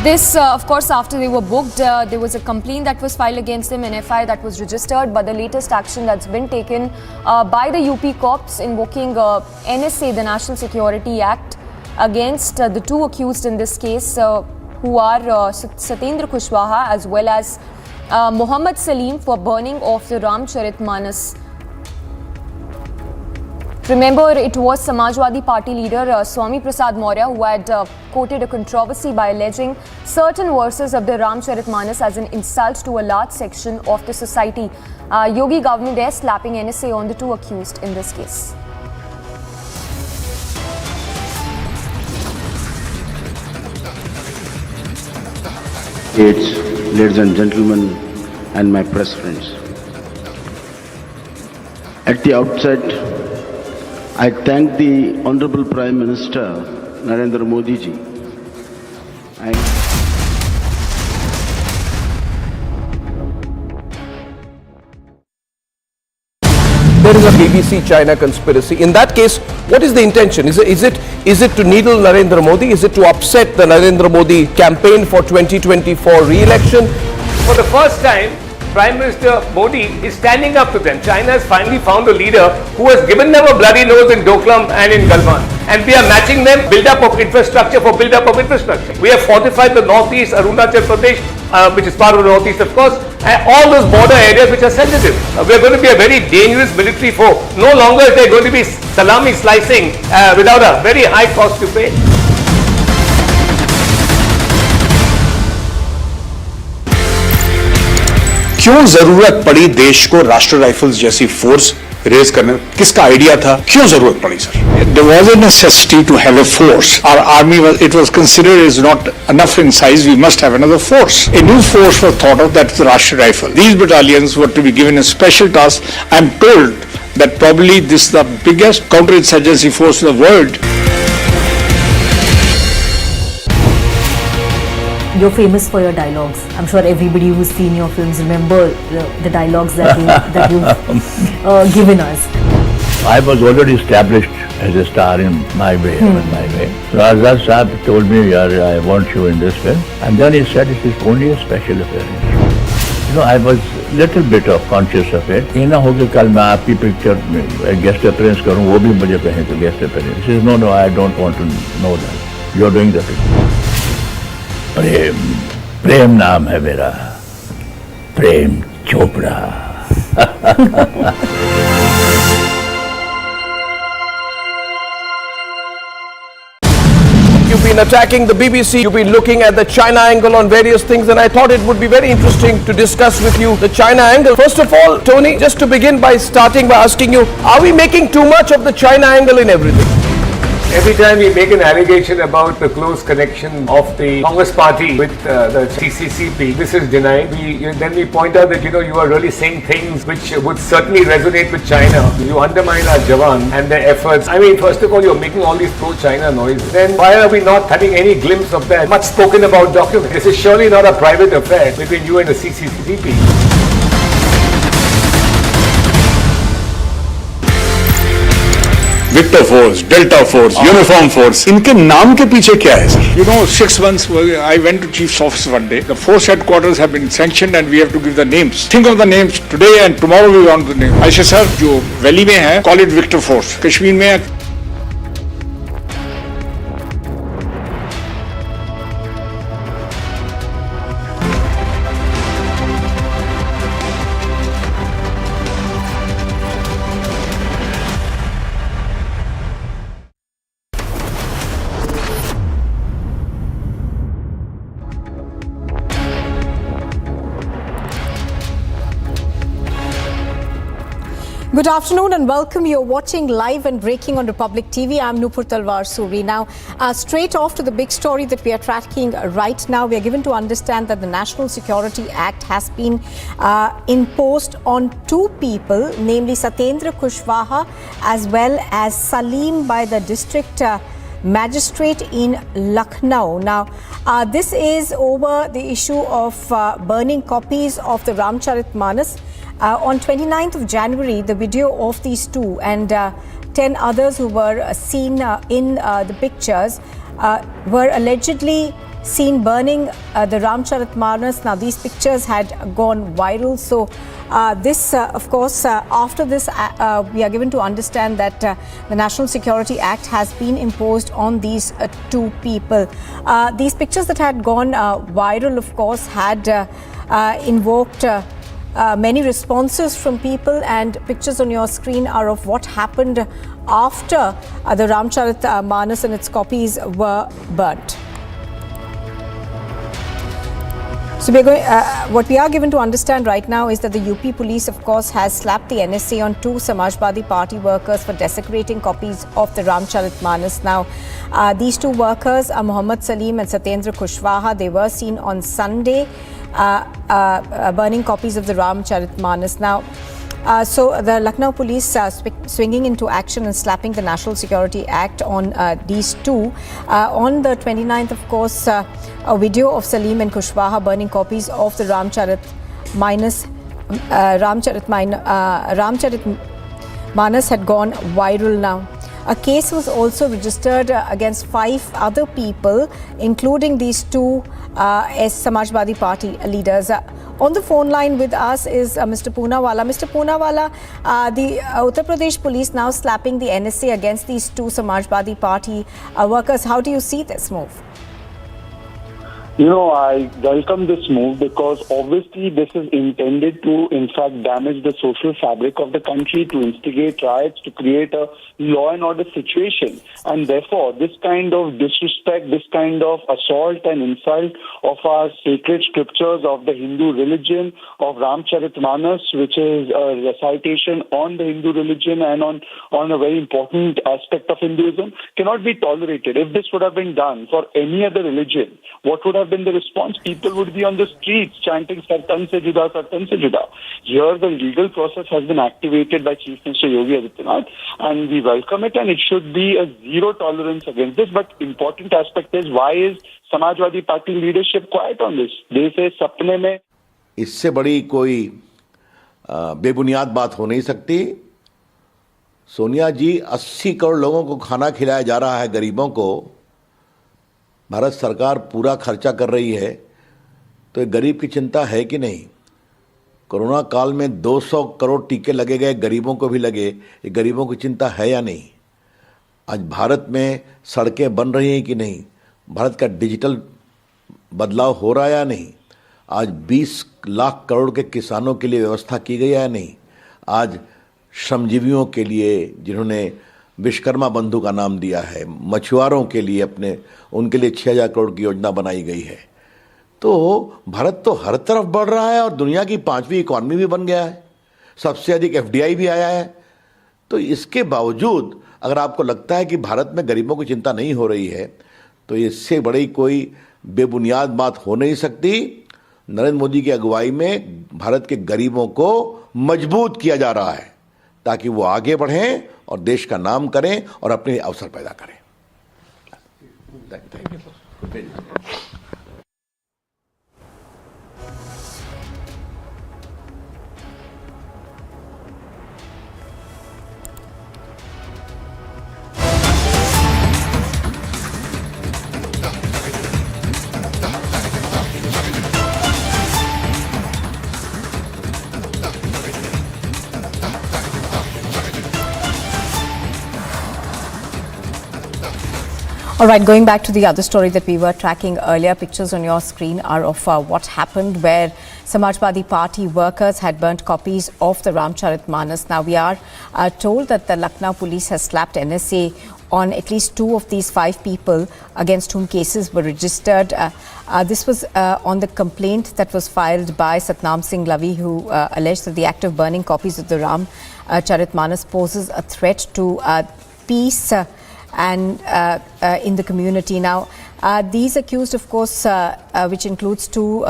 This, of course, after they were booked, there was a complaint that was filed against them, an FIR that was registered, but the latest action that's been taken by the UP cops invoking NSA, the National Security Act, against the two accused in this case, who are Satyendra Kushwaha as well as Muhammad Salim, for burning of the Ramcharitmanas. Remember, it was Samajwadi Party leader Swami Prasad Maurya who had quoted a controversy by alleging certain verses of the Ramcharitmanas as an insult to a large section of the society. Yogi government is slapping NSA on the two accused in this case. Ladies and gentlemen, and my press friends. At the outset, I thank the Honorable Prime Minister Narendra Modi ji. There is a BBC China conspiracy. In that case, what is the intention? Is it to needle Narendra Modi? Is it to upset the Narendra Modi campaign for 2024 re-election? For the first time, Prime Minister Modi is standing up to them. China has finally found a leader who has given them a bloody nose in Doklam and in Galwan. And we are matching them build-up of infrastructure for build-up of infrastructure. We have fortified the northeast, Arunachal Pradesh, which is part of the northeast, of course, and all those border areas which are sensitive. We are going to be a very dangerous military foe. No longer is there going to be salami slicing without a very high cost to pay. क्यों जरूरत पड़ी देश को राष्ट्रीय rifles जैसी force raise करने? किसका idea था? क्यों जरूरत पड़ी sir? There was a necessity to have a force. Our army was considered is not enough in size. We must have another force. A new force was thought of, that's the Rashtriya Rifle. These battalions were to be given a special task. I'm told that probably this is the biggest counterinsurgency force in the world. You're famous for your dialogues. I'm sure everybody who's seen your films remember the dialogues that you've given us. I was already established as a star in my way. So Azad Saab told me, I want you in this film. And then he said, it is only a special appearance. You know, I was little bit of conscious of it. ये ना हो कि कल मैं आपकी picture में guest appearance करूँ, वो भी मुझे कहें तो guest appearance. He says, no, I don't want to know that. You're doing the picture. प्रेम नाम है मेरा, Prem Chopra. You've been attacking the BBC, you've been looking at the China angle on various things, and I thought it would be very interesting to discuss with you the China angle. First of all, Tony, just to begin by starting by asking you, are we making too much of the China angle in everything? Every time we make an allegation about the close connection of the Congress party with the CCCP, this is denied. Then we point out that you are really saying things which would certainly resonate with China. You undermine our Jawan and their efforts. I mean, first of all, you're making all these pro-China noises. Then why are we not having any glimpse of that much spoken about document? This is surely not a private affair between you and the CCCP. Victor force, Delta force, Uniform force, इनके नाम के पीछे क्या है sir? 6 months I went to Chief's office one day. The force headquarters have been sanctioned and we have to give the names. Think of the names today and tomorrow we want the names. I said, sir, जो valley में है, call it Victor Force. Kashmir में है. Good afternoon and welcome. You're watching live and breaking on Republic TV. I'm Nupur Talwar Suri. Now, straight off to the big story that we are tracking right now, we are given to understand that the National Security Act has been imposed on two people, namely Satyendra Kushwaha as well as Salim by the district magistrate in Lucknow. Now, this is over the issue of burning copies of the Ramcharitmanas. On 29th of January, the video of these two and 10 others who were seen in the pictures were allegedly seen burning the Ramcharitmanas. Now, these pictures had gone viral. So, of course, after this, we are given to understand that the National Security Act has been imposed on these two people. These pictures that had gone viral, of course, had invoked many responses from people, and pictures on your screen are of what happened after the Ramcharitmanas and its copies were burnt. So what we are given to understand right now is that the UP police, of course, has slapped the NSA on 2 Samajwadi Party workers for desecrating copies of the Ramcharitmanas. Now, these 2 workers are Mohammad Salim and Satyendra Kushwaha. They were seen on Sunday burning copies of the Ramcharitmanas. Now, so the Lucknow police swinging into action and slapping the National Security Act on these 2. On the 29th, of course, a video of Salim and Kushwaha burning copies of the Ramcharitmanas had gone viral now. A case was also registered against 5 other people, including these 2 Samajwadi Party leaders. On the phone line with us is Mr. Poonawala. Mr. Poonawala, the Uttar Pradesh police now slapping the NSA against these 2 Samajwadi Party workers. How do you see this move? You know, I welcome this move because obviously this is intended to, in fact, damage the social fabric of the country, to instigate riots, to create a law and order situation. And therefore, this kind of disrespect, this kind of assault and insult of our sacred scriptures of the Hindu religion, of Ramcharitmanas, which is a recitation on the Hindu religion and on a very important aspect of Hinduism, cannot be tolerated. If this would have been done for any other religion, what would have been the response? People would be on the streets chanting Sartan se juda, Sartan se juda. Here the legal process has been activated by Chief Minister Yogi Adityanath, and we welcome it, and it should be a zero tolerance against this. But important aspect is, why is Samajwadi Party leadership quiet on this? They say sapne mein. इससे बड़ी कोई बेबुनियाद बात हो नहीं सकती। सोनिया जी, 80 करोड़ लोगों को खाना खिलाया जा रहा है, गरीबों को भारत सरकार पूरा खर्चा कर रही है, तो एक गरीब की चिंता है कि नहीं? कोरोना काल में 200 करोड़ टीके लगे गए, गरीबों को भी लगे, ये गरीबों की चिंता है या नहीं? आज भारत में सड़कें बन रही हैं कि नहीं? भारत का डिजिटल बदलाव हो रहा है या नहीं? आज 20 लाख करोड़ के किसानों के लिए व्यवस्था की गई है या नहीं? आज श्रमजीवियों के लिए, जिन्होंने विश्वकर्मा बंधु का नाम दिया है, मछुआरों के लिए उनके लिए 6000 करोड़ की योजना बनाई गई है। तो भारत तो हर तरफ बढ़ रहा है और दुनिया की 5वीं इकॉनमी भी बन गया है, सबसे अधिक FDI भी आया है। तो इसके बावजूद अगर आपको लगता है कि भारत में गरीबों की चिंता नहीं हो रही है, तो इससे बड़ी कोई बेबुनियाद बात हो नहीं सकती। नरेंद्र मोदी की अगुवाई में भारत के गरीबों को मजबूत किया जा रहा है, ताकि वो आगे बढ़ें और देश का नाम करें और अपने अवसर पैदा करें। All right, going back to the other story that we were tracking earlier, pictures on your screen are of what happened where Samajwadi Party workers had burnt copies of the Ramcharitmanas. Now, we are told that the Lucknow police has slapped NSA on at least 2 of these 5 people against whom cases were registered. This was on the complaint that was filed by Satnam Singh Lavi, who alleged that the act of burning copies of the Ramcharitmanas poses a threat to peace and in the community. Now, these accused, of course, which includes 2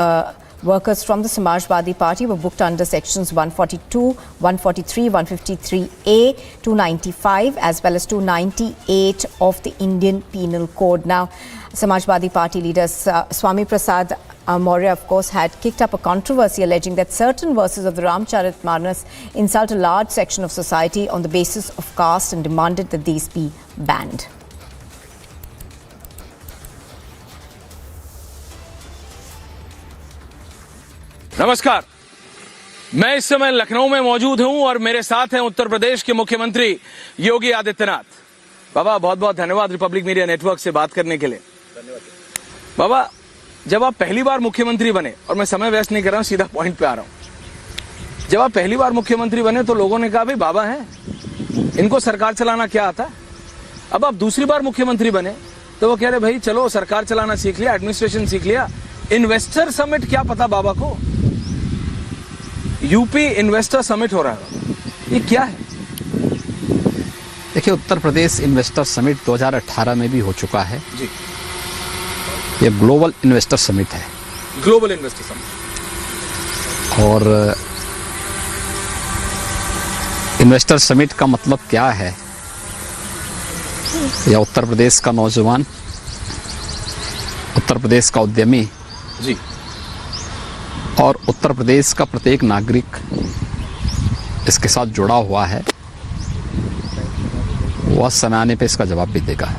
workers from the Samajwadi Party, were booked under sections 142, 143, 153A, 295 as well as 298 of the Indian Penal Code. Now, Samajwadi Party leaders Swami Prasad Maurya, of course, had kicked up a controversy alleging that certain verses of the Ramcharitmanas insult a large section of society on the basis of caste and demanded that these be banned. नमस्कार, मैं इस समय लखनऊ में मौजूद हूं और मेरे साथ हैं उत्तर प्रदेश के मुख्यमंत्री योगी आदित्यनाथ। बाबा, बहुत बहुत धन्यवाद रिपब्लिक मीडिया नेटवर्क से बात करने के लिए। बाबा, जब आप पहली बार मुख्यमंत्री बने, और मैं समय वेस्ट नहीं कर रहा हूं, सीधा पॉइंट पे आ रहा हूं, जब आप पहली बार मुख्यमंत्री बने तो लोगों ने कहा भाई बाबा हैं, इनको सरकार चलाना क्या आता है। अब आप दूसरी बार मुख्यमंत्री बने तो वो कह रहे भाई चलो सरकार चलाना सीख लिया, एडमिनिस्ट्रेशन सीख लिया। इन्वेस्टर समिट क्या पता बाबा को, यूपी इन्वेस्टर समिट हो रहा है, ये क्या है? देखिए, उत्तर प्रदेश इन्वेस्टर समिट 2018 में भी हो चुका है जी। ये ग्लोबल इन्वेस्टर समिट है, ग्लोबल इन्वेस्टर समिट। और इन्वेस्टर समिट का मतलब क्या है, या उत्तर प्रदेश का नौजवान, उत्तर प्रदेश का उद्यमी जी, और उत्तर प्रदेश का प्रत्येक नागरिक इसके साथ जुड़ा हुआ है, वह समय आने पे इसका जवाब भी देगा।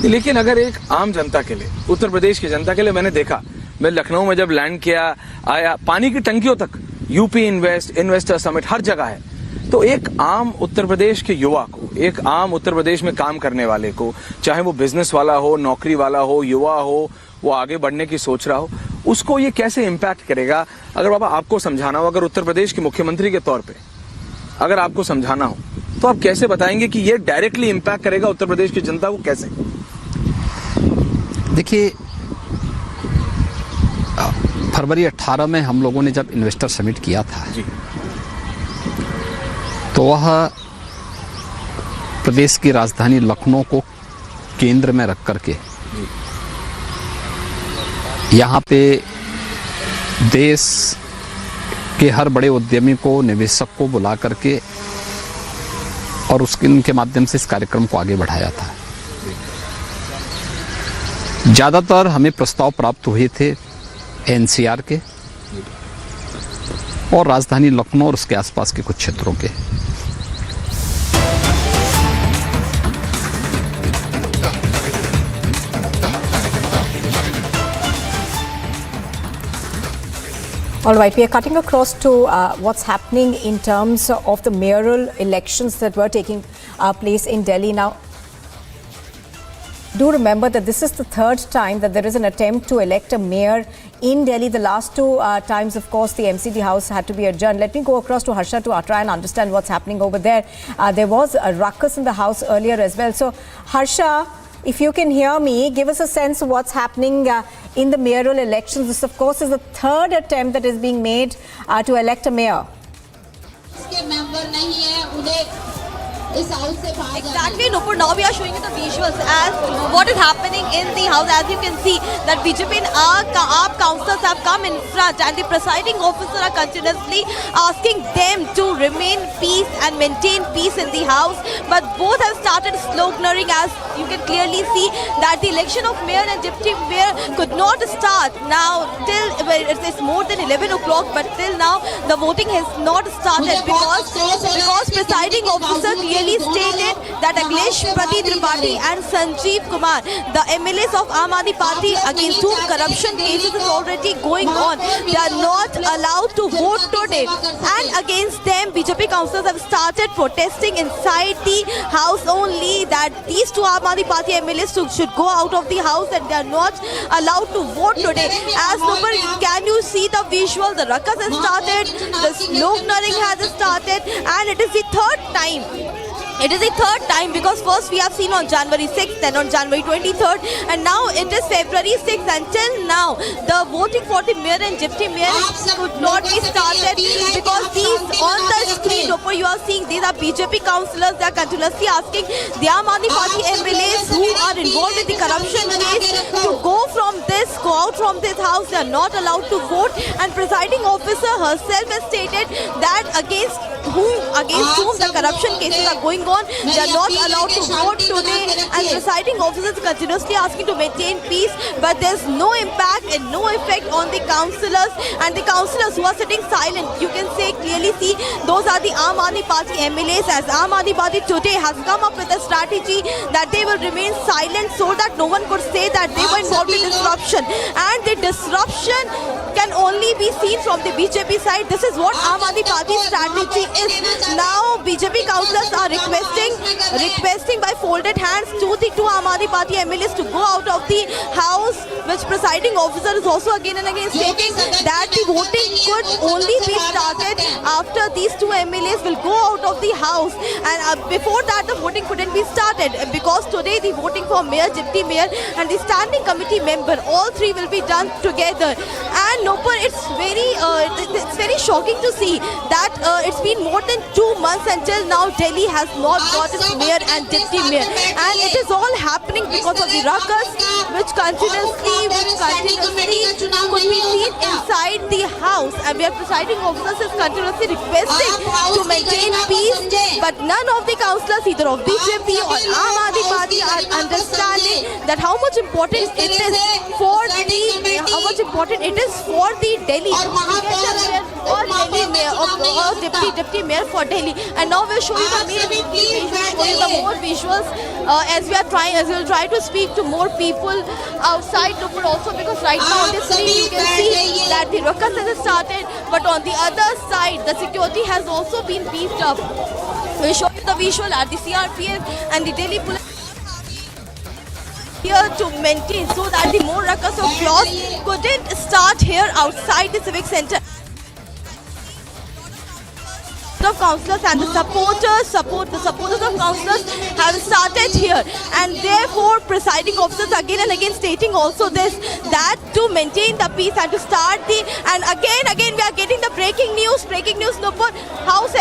लेकिन अगर एक आम जनता के लिए, उत्तर प्रदेश की जनता के लिए, मैंने देखा, मैं लखनऊ में जब लैंड किया आया, पानी की टंकियों तक यूपी इन्वेस्टर समिट हर जगह है। तो एक आम उत्तर प्रदेश के युवा को, एक आम उत्तर प्रदेश में काम करने वाले को, चाहे वो बिजनेस वाला हो, नौकरी वाला हो, युवा हो, वो आगे बढ़ने की सोच रहा हो, उसको ये कैसे इम्पैक्ट करेगा? अगर बाबा आपको समझाना हो, अगर उत्तर प्रदेश के मुख्यमंत्री के तौर पे अगर आपको समझाना हो, तो आप कैसे बताएंगे कि ये डायरेक्टली इम्पैक्ट करेगा उत्तर प्रदेश की जनता को? कैसे? देखिए, फरवरी 18 में हम लोगों ने जब इन्वेस्टर समिट किया था जी, तो वह प्रदेश की राजधानी लखनऊ को केंद्र में रख करके यहाँ पे देश के हर बड़े उद्यमी को, निवेशक को बुला करके और उनके माध्यम से इस कार्यक्रम को आगे बढ़ाया था। ज्यादातर हमें प्रस्ताव प्राप्त हुए थे एनसीआर के और राजधानी लखनऊ और उसके आसपास के कुछ क्षेत्रों के। All right, we are cutting across to what's happening in terms of the mayoral elections that were taking place in Delhi. Now, do remember that this is the third time that there is an attempt to elect a mayor in Delhi. The last two times, of course, the MCD house had to be adjourned. Let me go across to Harsha to try and understand what's happening over there. There was a ruckus in the house earlier as well. So, Harsha, if you can hear me, give us a sense of what's happening in the mayoral elections. This, of course, is the third attempt that is being made to elect a mayor. Exactly, Nupur. Now we are showing you the visuals as what is happening in the house. As you can see, that BJP and AAP councillors have come in front, and the presiding officer are continuously asking them to remain peace and maintain peace in the house. But both have started sloganeering, as you can clearly see that the election of mayor and deputy mayor could not start now till it's more than 11 o'clock. But till now, the voting has not started because presiding officer clearly stated that Akhilesh Tripathi and Sanjeev Kumar, the MLAs of Aam Aadmi Party, against whom corruption cases is already going on, they are not allowed to vote today. And against them, BJP councillors have started protesting inside the house only, that these two Aam Aadmi Party MLAs should go out of the house and they are not allowed to vote today. As Nupur, can you see the visual? The ruckus has started, the sloganeering has started, and it is the third time. It is the third time, because first we have seen on January 6th, then on January 23rd, and now it is February 6th. Until now, the voting for the mayor and deputy mayor could not be started because these on the screen, you are seeing these are BJP councillors. They are continuously asking the Aam Aadmi Party MLAs who are involved in the corruption case to go out from this house. They are not allowed to vote, and presiding officer herself has stated that against whom the corruption cases are going on, they are not allowed to vote today, and presiding officers continuously asking to maintain peace, but there's no impact and no effect on the councillors, and the councillors who are sitting silent, you can clearly see those are the Aam Aadmi Party MLAs, as Aam Aadmi Party today has come up with a strategy that they will remain silent so that no one could say that they were involved in disruption, and the disruption can only be seen from the BJP side. This is what Aam Aadmi Party's strategy is. Now BJP councillors are requesting by folded hands hands to the two Aam Aadmi Party MLAs to go out of the house, which presiding officer is also again and again stating that the voting could only be started after these two MLAs will go out of the house, and before that the voting couldn't be started, because today the voting for mayor, deputy mayor and the standing committee member, all three will be done together. And Nopur, it's very shocking to see that it's been more than 2 months until now Delhi has not got its mayor and deputy mayor, and it is all happening because of the ruckus which continuously could be seen inside the house, and where presiding officers is continuously requesting to maintain peace, but none of the councillors either of BJP or Aam Aadmi Party are understanding that how much important it is for the Delhi or Delhi mayor or deputy mayor for Delhi. And now we'll show you the more visuals as we'll try to speak to more people outside Nupur also, because right now on this screen you can see that the ruckus has started, but on the other side the security has also been beefed up. We'll show you the visual at the CRPF and the Delhi police here to maintain so that the more ruckus of chaos couldn't start here outside the civic center. Of councillors and the supporters of councillors have started here, and therefore presiding officers again and again stating also this, that to maintain the peace and to start the, and again we are getting the breaking news Nupur, House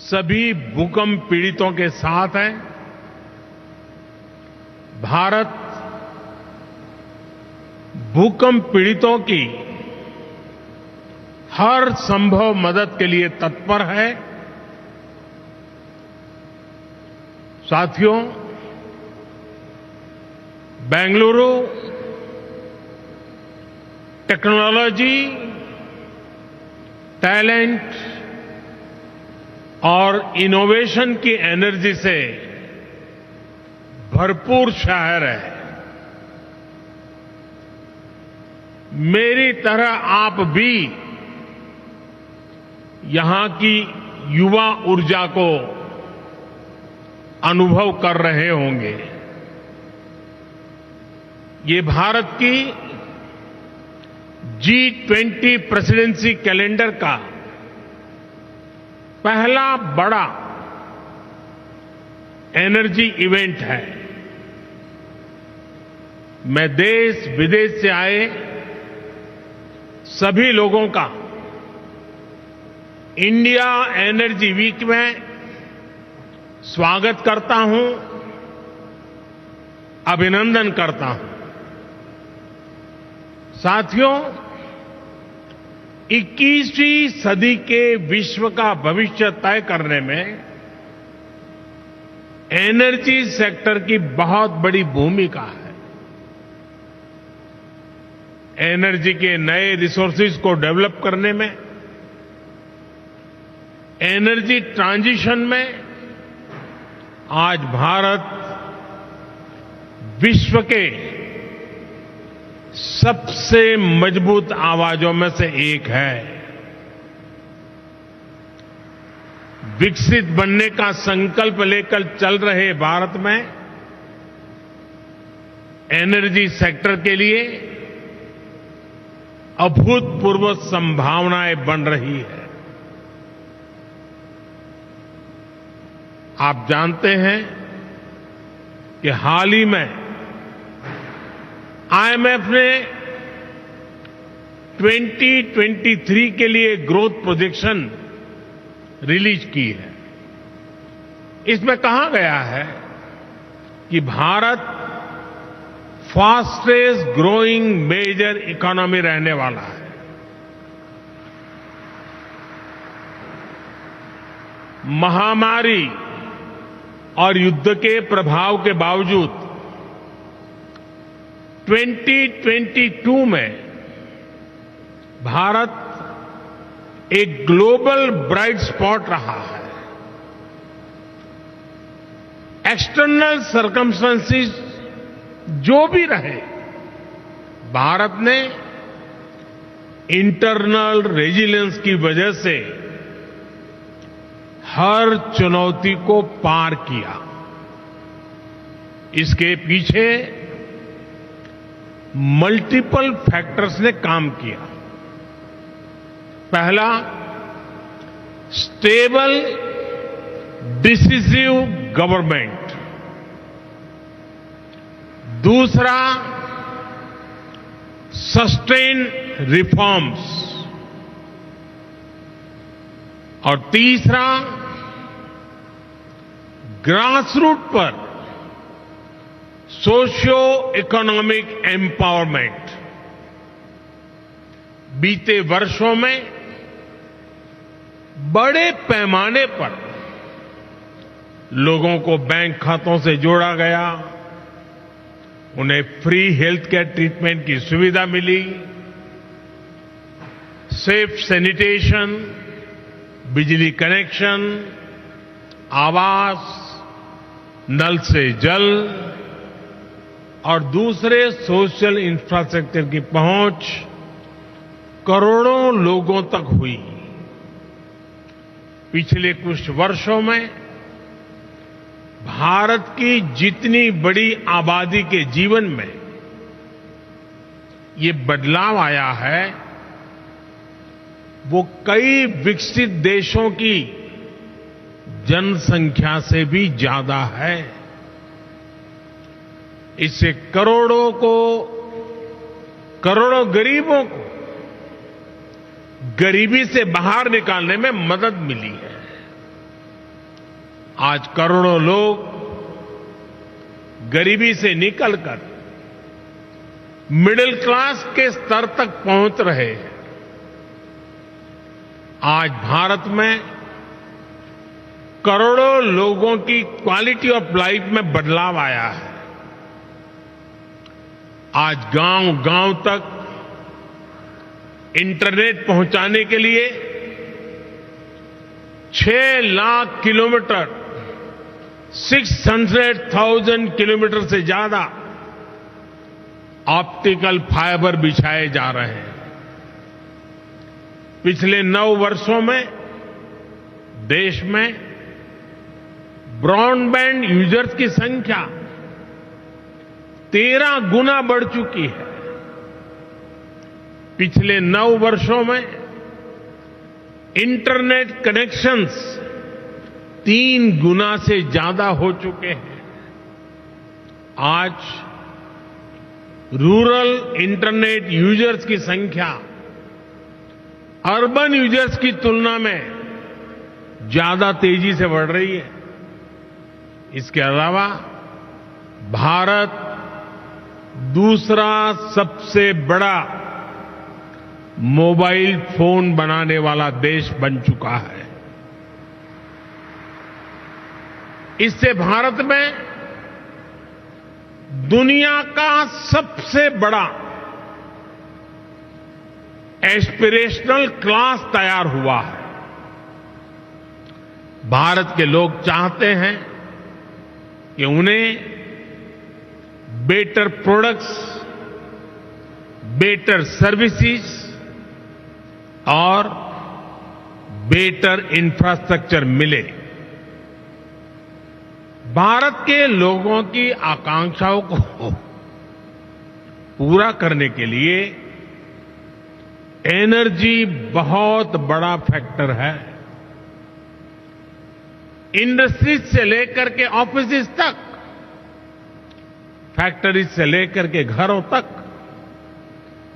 सभी भूकंप पीड़ितों के साथ है। भारत भूकंप पीड़ितों की हर संभव मदद के लिए तत्पर है। साथियों, बेंगलुरु टेक्नोलॉजी, टैलेंट और इनोवेशन की एनर्जी से भरपूर शहर है। मेरी तरह आप भी यहां की युवा ऊर्जा को अनुभव कर रहे होंगे। ये भारत की G20 प्रेसिडेंसी कैलेंडर का पहला बड़ा एनर्जी इवेंट है। मैं देश विदेश से आए सभी लोगों का इंडिया एनर्जी वीक में स्वागत करता हूं, अभिनंदन करता हूं। साथियों, 21वीं सदी के विश्व का भविष्य तय करने में एनर्जी सेक्टर की बहुत बड़ी भूमिका है। एनर्जी के नए रिसोर्सेज को डेवलप करने में, एनर्जी ट्रांजिशन में आज भारत विश्व के सबसे मजबूत आवाजों में से एक है। विकसित बनने का संकल्प लेकर चल रहे भारत में एनर्जी सेक्टर के लिए अभूतपूर्व संभावनाएं बन रही है। आप जानते हैं कि हाल ही में आईएमएफ ने 2023 के लिए ग्रोथ प्रोजेक्शन रिलीज की है। इसमें कहा गया है कि Bharat fastest growing major economy रहने वाला है। महामारी और युद्ध के प्रभाव के बावजूद 2022 में भारत एक ग्लोबल ब्राइट स्पॉट रहा है। एक्सटर्नल सर्कमस्टेंसेस जो भी रहे, भारत ने इंटरनल रेजिलियंस की वजह से हर चुनौती को पार किया। इसके पीछे मल्टीपल फैक्टर्स ने काम किया। पहला, स्टेबल डिसिसिव गवर्नमेंट। दूसरा, सस्टेन रिफॉर्म्स। और तीसरा, ग्रासरूट पर सोशियो इकोनॉमिक एम्पावरमेंट। बीते वर्षों में बड़े पैमाने पर लोगों को बैंक खातों से जोड़ा गया, उन्हें फ्री हेल्थ केयर ट्रीटमेंट की सुविधा मिली, सेफ सैनिटेशन, बिजली कनेक्शन, आवास, नल से जल और दूसरे सोशल इंफ्रास्ट्रक्चर की पहुंच करोड़ों लोगों तक हुई। पिछले कुछ वर्षों में भारत की जितनी बड़ी आबादी के जीवन में ये बदलाव आया है, वो कई विकसित देशों की जनसंख्या से भी ज्यादा है। इससे करोड़ों गरीबों को गरीबी से बाहर निकालने में मदद मिली है। आज करोड़ों लोग गरीबी से निकलकर मिडिल क्लास के स्तर तक पहुंच रहे हैं। आज भारत में करोड़ों लोगों की क्वालिटी ऑफ लाइफ में बदलाव आया है। आज गांव-गांव तक इंटरनेट पहुंचाने के लिए 6 लाख किलोमीटर, 600,000 किलोमीटर से ज्यादा ऑप्टिकल फाइबर बिछाए जा रहे हैं। पिछले 9 वर्षों में देश में ब्रॉडबैंड यूजर्स की संख्या 13 गुना बढ़ चुकी है। पिछले 9 वर्षों में इंटरनेट कनेक्शंस 3 गुना से ज्यादा हो चुके हैं। आज रूरल इंटरनेट यूजर्स की संख्या अर्बन यूजर्स की तुलना में ज्यादा तेजी से बढ़ रही है। इसके अलावा भारत दूसरा सबसे बड़ा मोबाइल फोन बनाने वाला देश बन चुका है। इससे भारत में दुनिया का सबसे बड़ा एस्पिरेशनल क्लास तैयार हुआ है। भारत के लोग चाहते हैं कि उन्हें बेटर प्रोडक्ट्स, बेटर सर्विसेज और बेटर इंफ्रास्ट्रक्चर मिले। भारत के लोगों की आकांक्षाओं को पूरा करने के लिए एनर्जी बहुत बड़ा फैक्टर है। इंडस्ट्रीज से लेकर के ऑफिसेज तक, फैक्ट्रीज से लेकर के घरों तक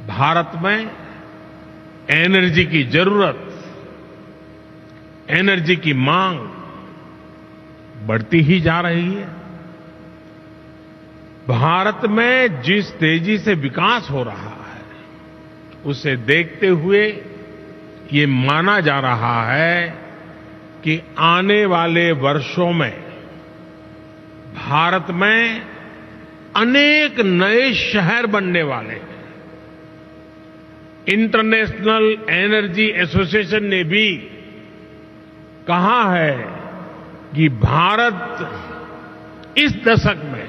भारत में एनर्जी की जरूरत, एनर्जी की मांग बढ़ती ही जा रही है। भारत में जिस तेजी से विकास हो रहा है, उसे देखते हुए ये माना जा रहा है कि आने वाले वर्षों में भारत में अनेक नए शहर बनने वाले हैं। इंटरनेशनल एनर्जी एसोसिएशन ने भी कहा है कि भारत इस दशक में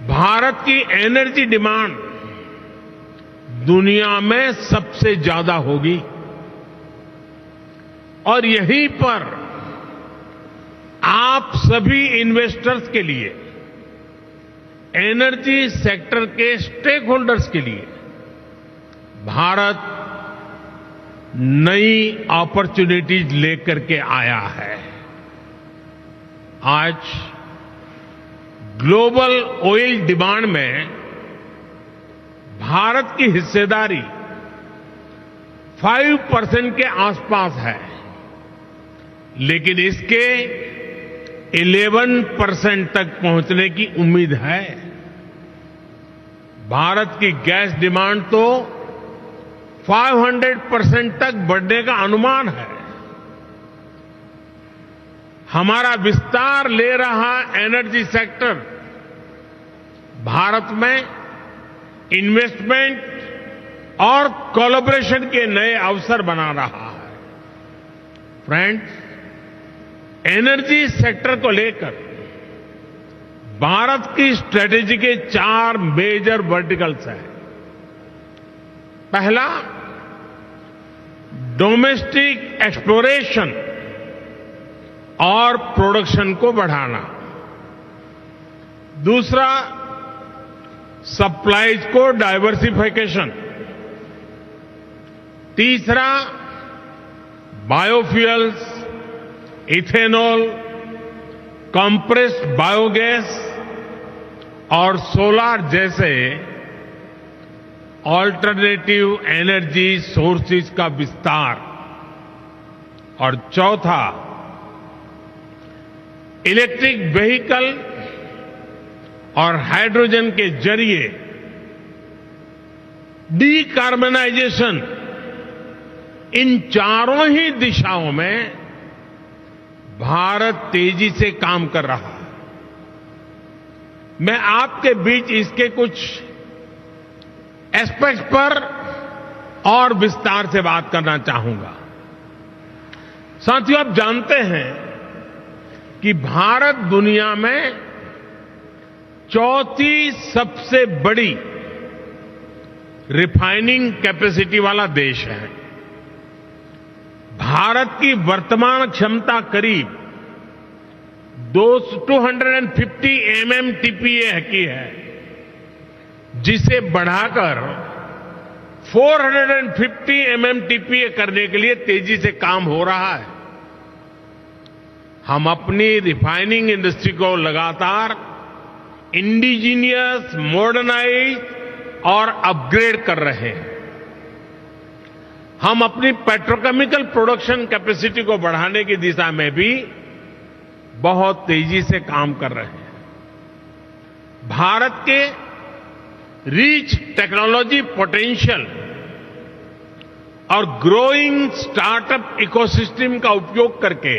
भारत की एनर्जी डिमांड दुनिया में सबसे ज्यादा होगी और यहीं पर आप सभी इन्वेस्टर्स के लिए, एनर्जी सेक्टर के स्टेक होल्डर्स के लिए भारत नई अपॉर्चुनिटीज लेकर के आया है। आज ग्लोबल ऑयल डिमांड में भारत की हिस्सेदारी 5% के आसपास है, लेकिन इसके 11% तक पहुंचने की उम्मीद है। भारत की गैस डिमांड तो 500% तक बढ़ने का अनुमान है। हमारा विस्तार ले रहा एनर्जी सेक्टर भारत में इन्वेस्टमेंट और कोलैबोरेशन के नए अवसर बना रहा है। फ्रेंड्स, एनर्जी सेक्टर को लेकर भारत की स्ट्रेटेजी के 4 मेजर वर्टिकल्स हैं। पहला, डोमेस्टिक एक्सप्लोरेशन और प्रोडक्शन को बढ़ाना। दूसरा, सप्लाईज को डाइवर्सिफिकेशन। तीसरा, बायोफ्यूल्स, इथेनॉल, कंप्रेस्ड बायोगैस और सोलार जैसे ऑल्टरनेटिव एनर्जी सोर्सेज का विस्तार। और चौथा, इलेक्ट्रिक व्हीकल और हाइड्रोजन के जरिए डीकार्बनाइजेशन। इन चारों ही दिशाओं में भारत तेजी से काम कर रहा है। मैं आपके बीच इसके कुछ एस्पेक्ट्स पर और विस्तार से बात करना चाहूंगा। साथियों, आप जानते हैं कि भारत दुनिया में चौथी सबसे बड़ी रिफाइनिंग कैपेसिटी वाला देश है। भारत की वर्तमान क्षमता करीब 250 MMTPA की है, जिसे बढ़ाकर 450 MMTPA करने के लिए तेजी से काम हो रहा है। हम अपनी रिफाइनिंग इंडस्ट्री को लगातार इंडिजीनियस, मॉडर्नाइज और अपग्रेड कर रहे हैं। हम अपनी पेट्रोकेमिकल प्रोडक्शन कैपेसिटी को बढ़ाने की दिशा में भी बहुत तेजी से काम कर रहे हैं। भारत के रिच टेक्नोलॉजी पोटेंशियल और ग्रोइंग स्टार्टअप इकोसिस्टम का उपयोग करके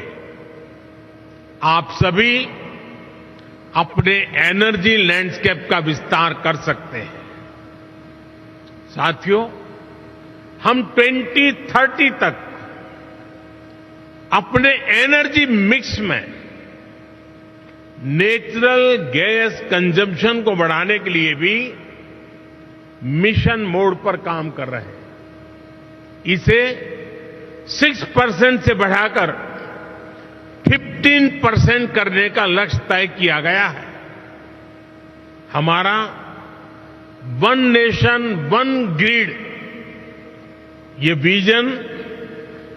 आप सभी अपने एनर्जी लैंडस्केप का विस्तार कर सकते हैं। साथियों, हम 2030 तक अपने एनर्जी मिक्स में नेचुरल गैस कंजम्पशन को बढ़ाने के लिए भी मिशन मोड पर काम कर रहे हैं। इसे 6% से बढ़ाकर 15% करने का लक्ष्य तय किया गया है। हमारा वन नेशन वन ग्रिड ये विजन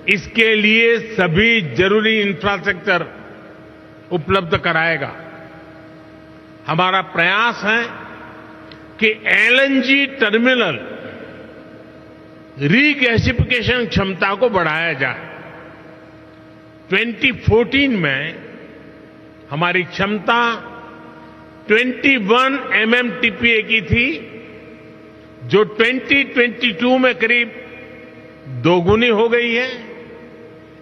इसके लिए सभी जरूरी इंफ्रास्ट्रक्चर उपलब्ध कराएगा। हमारा प्रयास है कि एलएनजी टर्मिनल रीगैसिफिकेशन क्षमता को बढ़ाया जाए। 2014 में हमारी क्षमता 21 MMTPA की थी, जो 2022 में करीब दोगुनी हो गई है।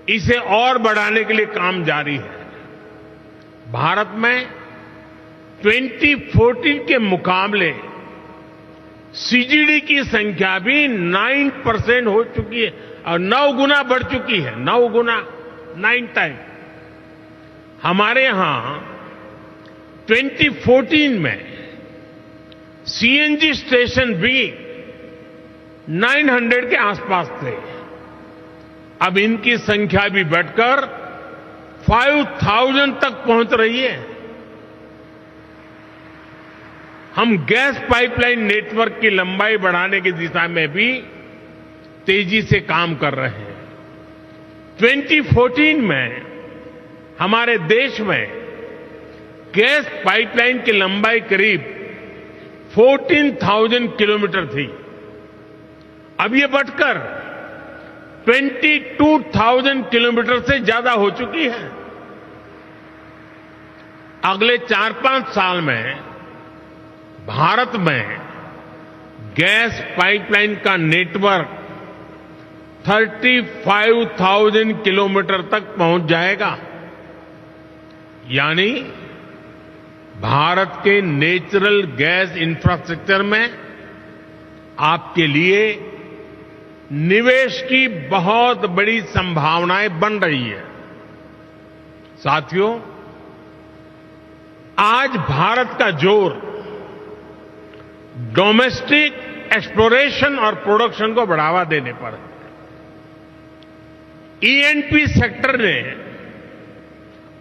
इसे और बढ़ाने के लिए काम जारी है। भारत में 2014 के मुकाबले सीजीडी की संख्या भी 9% हो चुकी है और 9 गुना बढ़ चुकी है। 9 गुना, 9 टाइम। हमारे यहां 2014 में सीएनजी स्टेशन भी 900 के आसपास थे। अब इनकी संख्या भी बढ़कर 5000 तक पहुंच रही है। हम गैस पाइपलाइन नेटवर्क की लंबाई बढ़ाने की दिशा में भी तेजी से काम कर रहे हैं। 2014 में हमारे देश में गैस पाइपलाइन की लंबाई करीब 14,000 किलोमीटर थी। अब ये बढ़कर 22,000 किलोमीटर से ज्यादा हो चुकी है। अगले 4-5 साल में भारत में गैस पाइपलाइन का नेटवर्क 35,000 किलोमीटर तक पहुंच जाएगा। यानी भारत के नेचुरल गैस इंफ्रास्ट्रक्चर में आपके लिए निवेश की बहुत बड़ी संभावनाएं बन रही है। साथियों, आज भारत का जोर डोमेस्टिक एक्सप्लोरेशन और प्रोडक्शन को बढ़ावा देने पर है। ईएनपी सेक्टर ने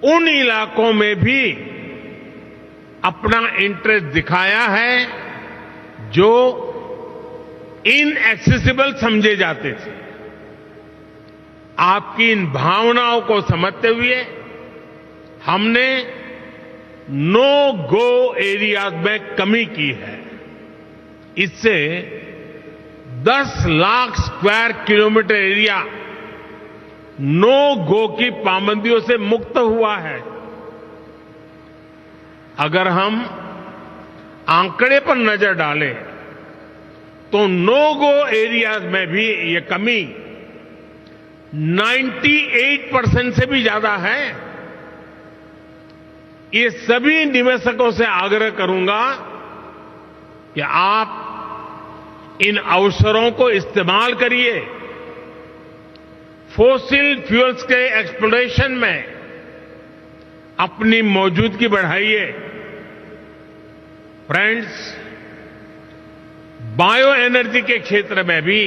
उन इलाकों में भी अपना इंटरेस्ट दिखाया है जो इनएक्सेसिबल समझे जाते थे। आपकी इन भावनाओं को समझते हुए हमने नो गो एरियाज में कमी की है। इससे 10 lakh square kilometre area no go की पाबंदियों से मुक्त हुआ है। अगर हम आंकड़े पर नजर डालें तो नो गो एरियाज में भी ये कमी 98% से भी ज्यादा है। ये सभी निवेशकों से आग्रह करूंगा कि आप इन अवसरों को इस्तेमाल करिए। फॉसिल फ्यूल्स के एक्सप्लोरेशन में अपनी मौजूदगी बढ़ाइए। फ्रेंड्स, बायो एनर्जी के क्षेत्र में भी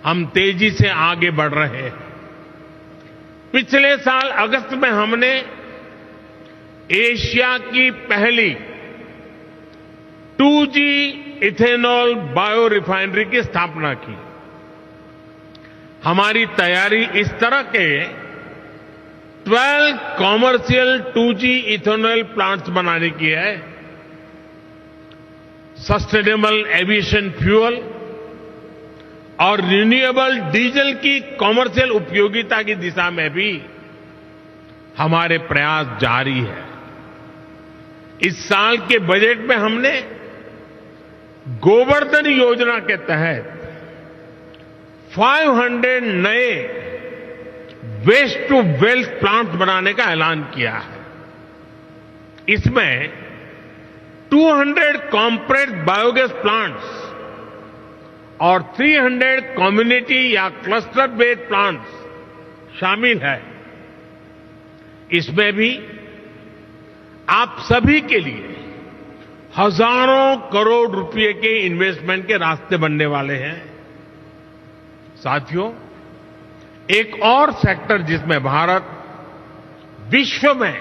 हम तेजी से आगे बढ़ रहे हैं। पिछले साल अगस्त में हमने एशिया की पहली 2G इथेनॉल बायो रिफाइनरी की स्थापना की। हमारी तैयारी इस तरह के 12 कॉमर्शियल 2G इथेनॉल प्लांट्स बनाने की है। सस्टेनेबल एविएशन फ्यूल और रिन्यूएबल डीजल की कॉमर्शियल उपयोगिता की दिशा में भी हमारे प्रयास जारी है। इस साल के बजट में हमने गोवर्धन योजना के तहत 500 नए वेस्ट टू वेल्थ प्लांट बनाने का ऐलान किया है। इसमें 200 कॉम्प्रेस्ड बायोगैस प्लांट्स और 300 कम्युनिटी या क्लस्टर बेस्ड प्लांट्स शामिल है। इसमें भी आप सभी के लिए हजारों करोड़ रुपए के इन्वेस्टमेंट के रास्ते बनने वाले हैं। साथियों, एक और सेक्टर जिसमें भारत विश्व में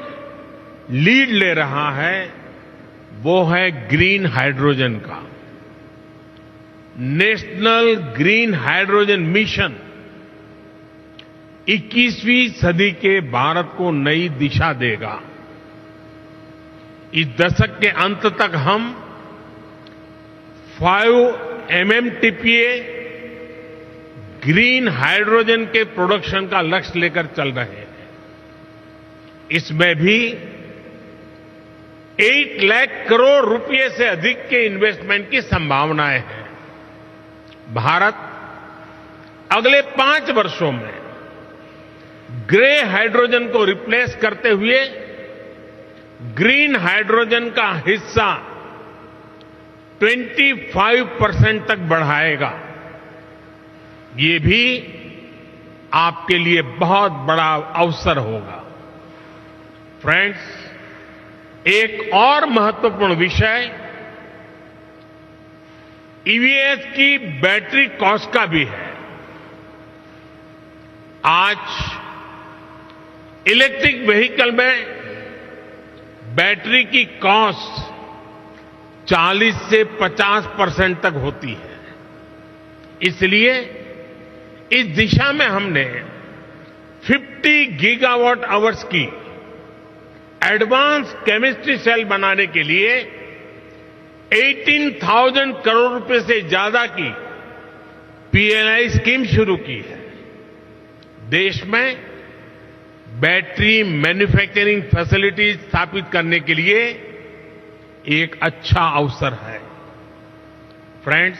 लीड ले रहा है वो है ग्रीन हाइड्रोजन का। नेशनल ग्रीन हाइड्रोजन मिशन 21वीं सदी के भारत को नई दिशा देगा। इस दशक के अंत तक हम 5 MMTPA ग्रीन हाइड्रोजन के प्रोडक्शन का लक्ष्य लेकर चल रहे हैं। इसमें भी 8 लाख करोड़ रुपए से अधिक के इन्वेस्टमेंट की संभावनाएं हैं। भारत अगले 5 वर्षों में ग्रे हाइड्रोजन को रिप्लेस करते हुए ग्रीन हाइड्रोजन का हिस्सा 25% तक बढ़ाएगा। ये भी आपके लिए बहुत बड़ा अवसर होगा। फ्रेंड्स, एक और महत्वपूर्ण विषय ईवीएस की बैटरी कॉस्ट का भी है। आज इलेक्ट्रिक व्हीकल में बैटरी की कॉस्ट 40 से 50% तक होती है। इसलिए इस दिशा में हमने 50 गीगावाट आवर्स की एडवांस केमिस्ट्री सेल बनाने के लिए 18,000 करोड़ रुपए से ज्यादा की पीएलआई स्कीम शुरू की है। देश में बैटरी मैन्युफैक्चरिंग फैसिलिटीज स्थापित करने के लिए एक अच्छा अवसर है। फ्रेंड्स,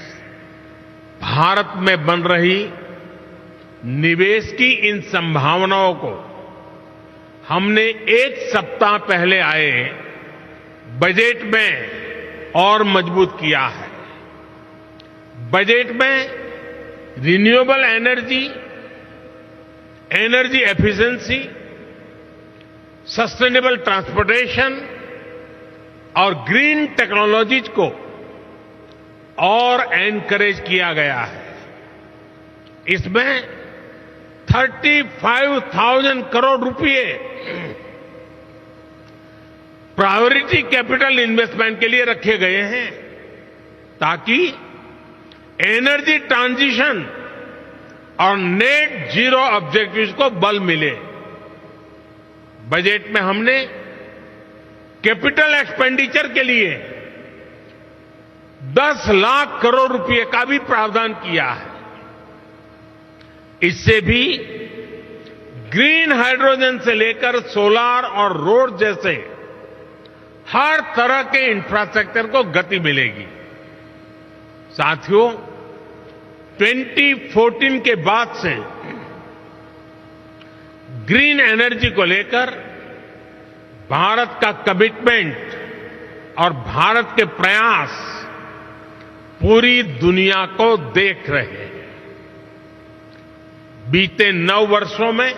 भारत में बन रही निवेश की इन संभावनाओं को हमने 1 सप्ताह पहले आए बजट में और मजबूत किया है। बजट में renewable energy, energy efficiency, sustainable transportation और ग्रीन टेक्नोलॉजीज को और एनकरेज किया गया है। इसमें 35,000 करोड़ रुपए प्रायोरिटी कैपिटल इन्वेस्टमेंट के लिए रखे गए हैं ताकि एनर्जी ट्रांजिशन और नेट जीरो ऑब्जेक्टिव्स को बल मिले। बजट में हमने कैपिटल एक्सपेंडिचर के लिए 10 लाख करोड़ रुपए का भी प्रावधान किया है। इससे भी ग्रीन हाइड्रोजन से लेकर सोलार और रोड जैसे हर तरह के इंफ्रास्ट्रक्चर को गति मिलेगी। साथियों, 2014 के बाद से ग्रीन एनर्जी को लेकर भारत का कमिटमेंट और भारत के प्रयास पूरी दुनिया को देख रहे हैं। बीते 9 वर्षों में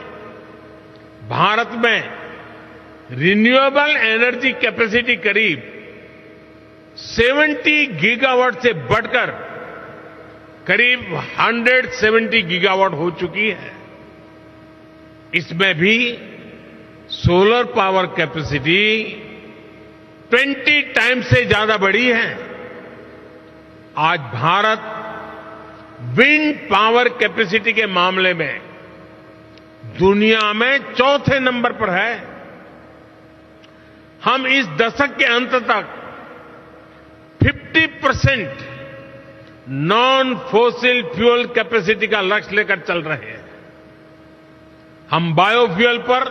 भारत में रिन्यूएबल एनर्जी कैपेसिटी करीब 70 गीगावाट से बढ़कर करीब 170 गीगावाट हो चुकी है। इसमें भी सोलर पावर कैपेसिटी 20 टाइम्स से ज्यादा बढ़ी है। आज भारत विंड पावर कैपेसिटी के मामले में दुनिया में चौथे नंबर पर है। हम इस दशक के अंत तक 50% नॉन फोसिल फ्यूल कैपेसिटी का लक्ष्य लेकर चल रहे हैं। हम बायोफ्यूल पर,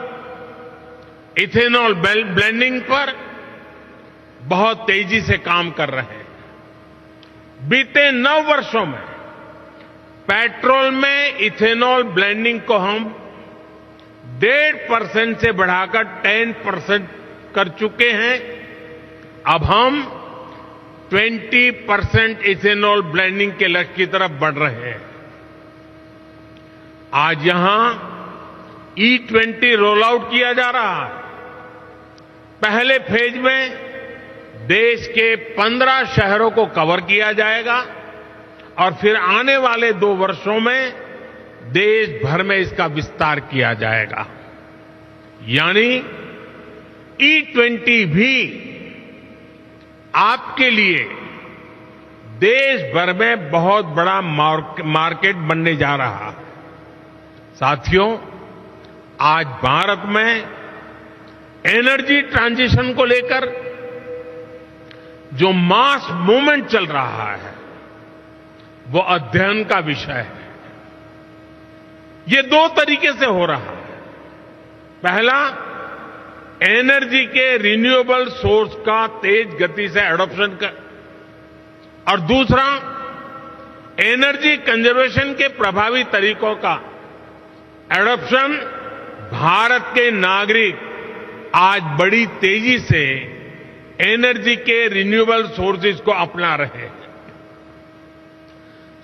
इथेनॉल ब्लेंडिंग पर बहुत तेजी से काम कर रहे हैं। बीते 9 वर्षों में पेट्रोल में इथेनॉल ब्लेंडिंग को हम 1.5% से बढ़ाकर 10% कर चुके हैं। अब हम 20% इथेनॉल ब्लेंडिंग के लक्ष्य की तरफ बढ़ रहे हैं। आज यहां E20 रोल आउट किया जा रहा है। पहले फेज में देश के 15 शहरों को कवर किया जाएगा और फिर आने वाले 2 वर्षों में देश भर में इसका विस्तार किया जाएगा। यानी E20 भी आपके लिए देश भर में बहुत बड़ा मार्केट बनने जा रहा है। साथियों, आज भारत में एनर्जी ट्रांजिशन को लेकर जो मास मूवमेंट चल रहा है वो अध्ययन का विषय है। ये 2 तरीके से हो रहा है। पहला, एनर्जी के रिन्यूएबल सोर्स का तेज गति से एडॉप्शन कर, और दूसरा, एनर्जी कंजर्वेशन के प्रभावी तरीकों का एडॉप्शन। भारत के नागरिक आज बड़ी तेजी से एनर्जी के रिन्यूएबल सोर्सेज को अपना रहे हैं।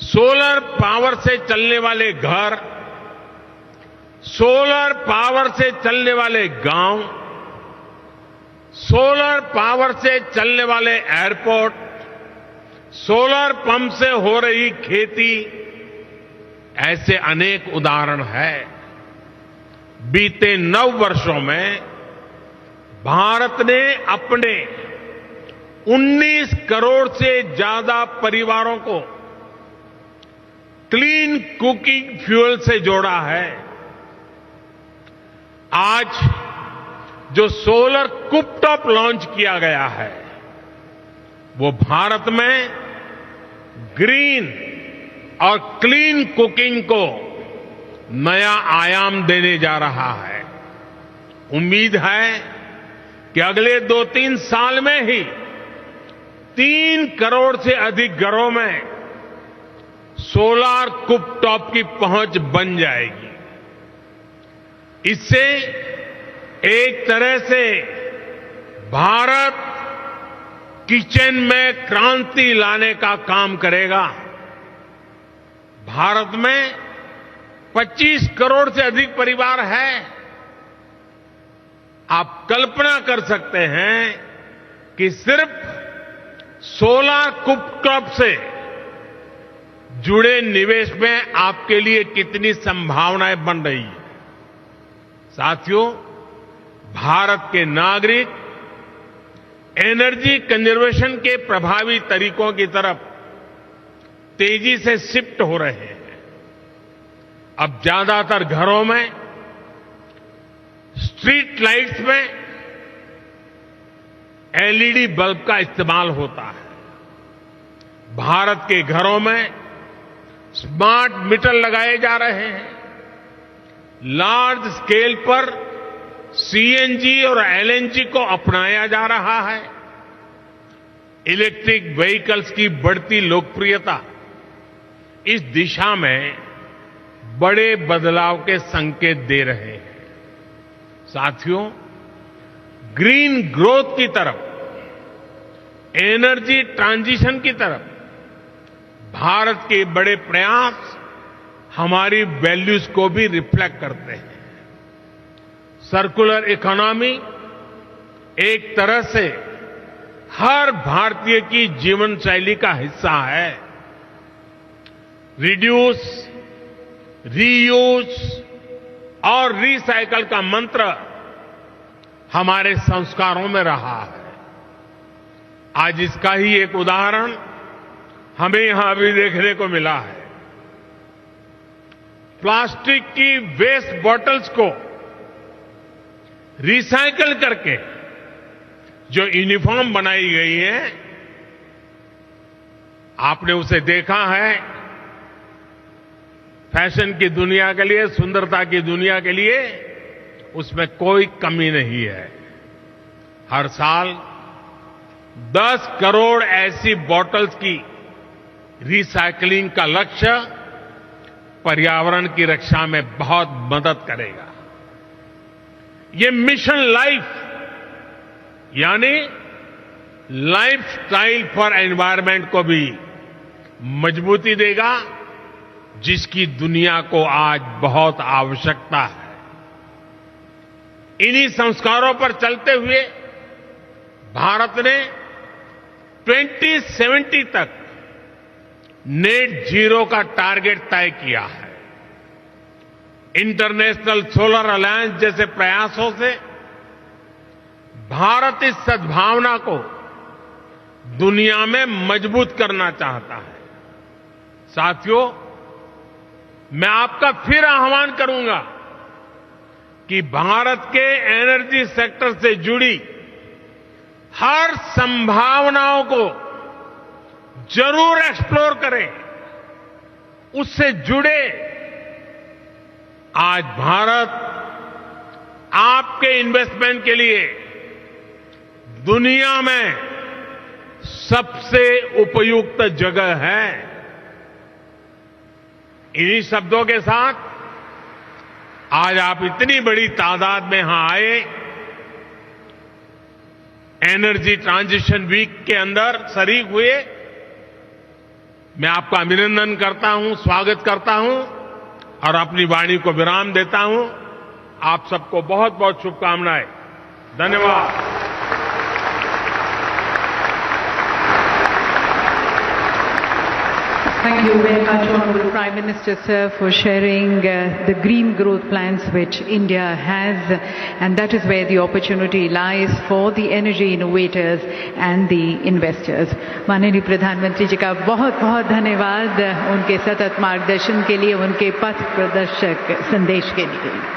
सोलर पावर से चलने वाले घर, सोलर पावर से चलने वाले गांव, सोलर पावर से चलने वाले एयरपोर्ट, सोलर पंप से हो रही खेती, ऐसे अनेक उदाहरण हैं। बीते 9 वर्षों में भारत ने अपने 19 करोड़ से ज्यादा परिवारों को क्लीन कुकिंग फ्यूल से जोड़ा है। आज जो सोलर कुकटॉप लॉन्च किया गया है वो भारत में ग्रीन और क्लीन कुकिंग को नया आयाम देने जा रहा है। उम्मीद है कि अगले 2-3 साल में ही 3 करोड़ से अधिक घरों में सोलर कुकटॉप की पहुंच बन जाएगी। इससे एक तरह से भारत किचन में क्रांति लाने का काम करेगा। भारत में 25 करोड़ से अधिक परिवार हैं। आप कल्पना कर सकते हैं कि सिर्फ सोलर कुकटॉप से जुड़े निवेश में आपके लिए कितनी संभावनाएं बन रही है। साथियों, भारत के नागरिक एनर्जी कंजर्वेशन के प्रभावी तरीकों की तरफ तेजी से शिफ्ट हो रहे हैं। अब ज्यादातर घरों में स्ट्रीट लाइट्स में एलईडी बल्ब का इस्तेमाल होता है। भारत के घरों में स्मार्ट मीटर लगाए जा रहे हैं। लार्ज स्केल पर सीएनजी और एलएनजी को अपनाया जा रहा है। इलेक्ट्रिक व्हीकल्स की बढ़ती लोकप्रियता इस दिशा में बड़े बदलाव के संकेत दे रहे हैं। साथियों, ग्रीन ग्रोथ की तरफ, एनर्जी ट्रांजिशन की तरफ भारत के बड़े प्रयास हमारी वैल्यूज को भी रिफ्लेक्ट करते हैं। सर्कुलर इकोनॉमी एक तरह से हर भारतीय की जीवन शैली का हिस्सा है। रिड्यूस, रीयूज और रिसाइकल का मंत्र हमारे संस्कारों में रहा है। आज इसका ही एक उदाहरण हमें यहां अभी देखने को मिला है। प्लास्टिक की वेस्ट बॉटल्स को रिसाइकल करके जो यूनिफॉर्म बनाई गई है, आपने उसे देखा है। फैशन की दुनिया के लिए, सुंदरता की दुनिया के लिए उसमें कोई कमी नहीं है। हर साल 10 करोड़ ऐसी बॉटल्स की रिसाइकलिंग का लक्ष्य पर्यावरण की रक्षा में बहुत मदद करेगा। ये मिशन लाइफ यानी लाइफस्टाइल फॉर एनवायरनमेंट को भी मजबूती देगा, जिसकी दुनिया को आज बहुत आवश्यकता है। इन्हीं संस्कारों पर चलते हुए भारत ने 2070 तक नेट जीरो का टारगेट तय किया है। इंटरनेशनल सोलर अलायंस जैसे प्रयासों से भारत इस सद्भावना को दुनिया में मजबूत करना चाहता है। साथियों, मैं आपका फिर आह्वान करूंगा कि भारत के एनर्जी सेक्टर से जुड़ी हर संभावनाओं को जरूर एक्सप्लोर करें, उससे जुड़े। आज भारत आपके इन्वेस्टमेंट के लिए दुनिया में सबसे उपयुक्त जगह है। इन्हीं शब्दों के साथ आज आप इतनी बड़ी तादाद में यहां आए, एनर्जी ट्रांजिशन वीक के अंदर शरीक हुए। मैं आपका अभिनंदन करता हूं, स्वागत करता हूं और अपनी वाणी को विराम देता हूं। आप सबको बहुत बहुत शुभकामनाएं। धन्यवाद। Thank you very much, Honorable Prime Minister, sir, for sharing the green growth plans which India has, and that is where the opportunity lies for the energy innovators and the investors. माननीय प्रधानमंत्री जी का बहुत बहुत धन्यवाद उनके सतत मार्गदर्शन के लिए, उनके पथ प्रदर्शक संदेश के लिए।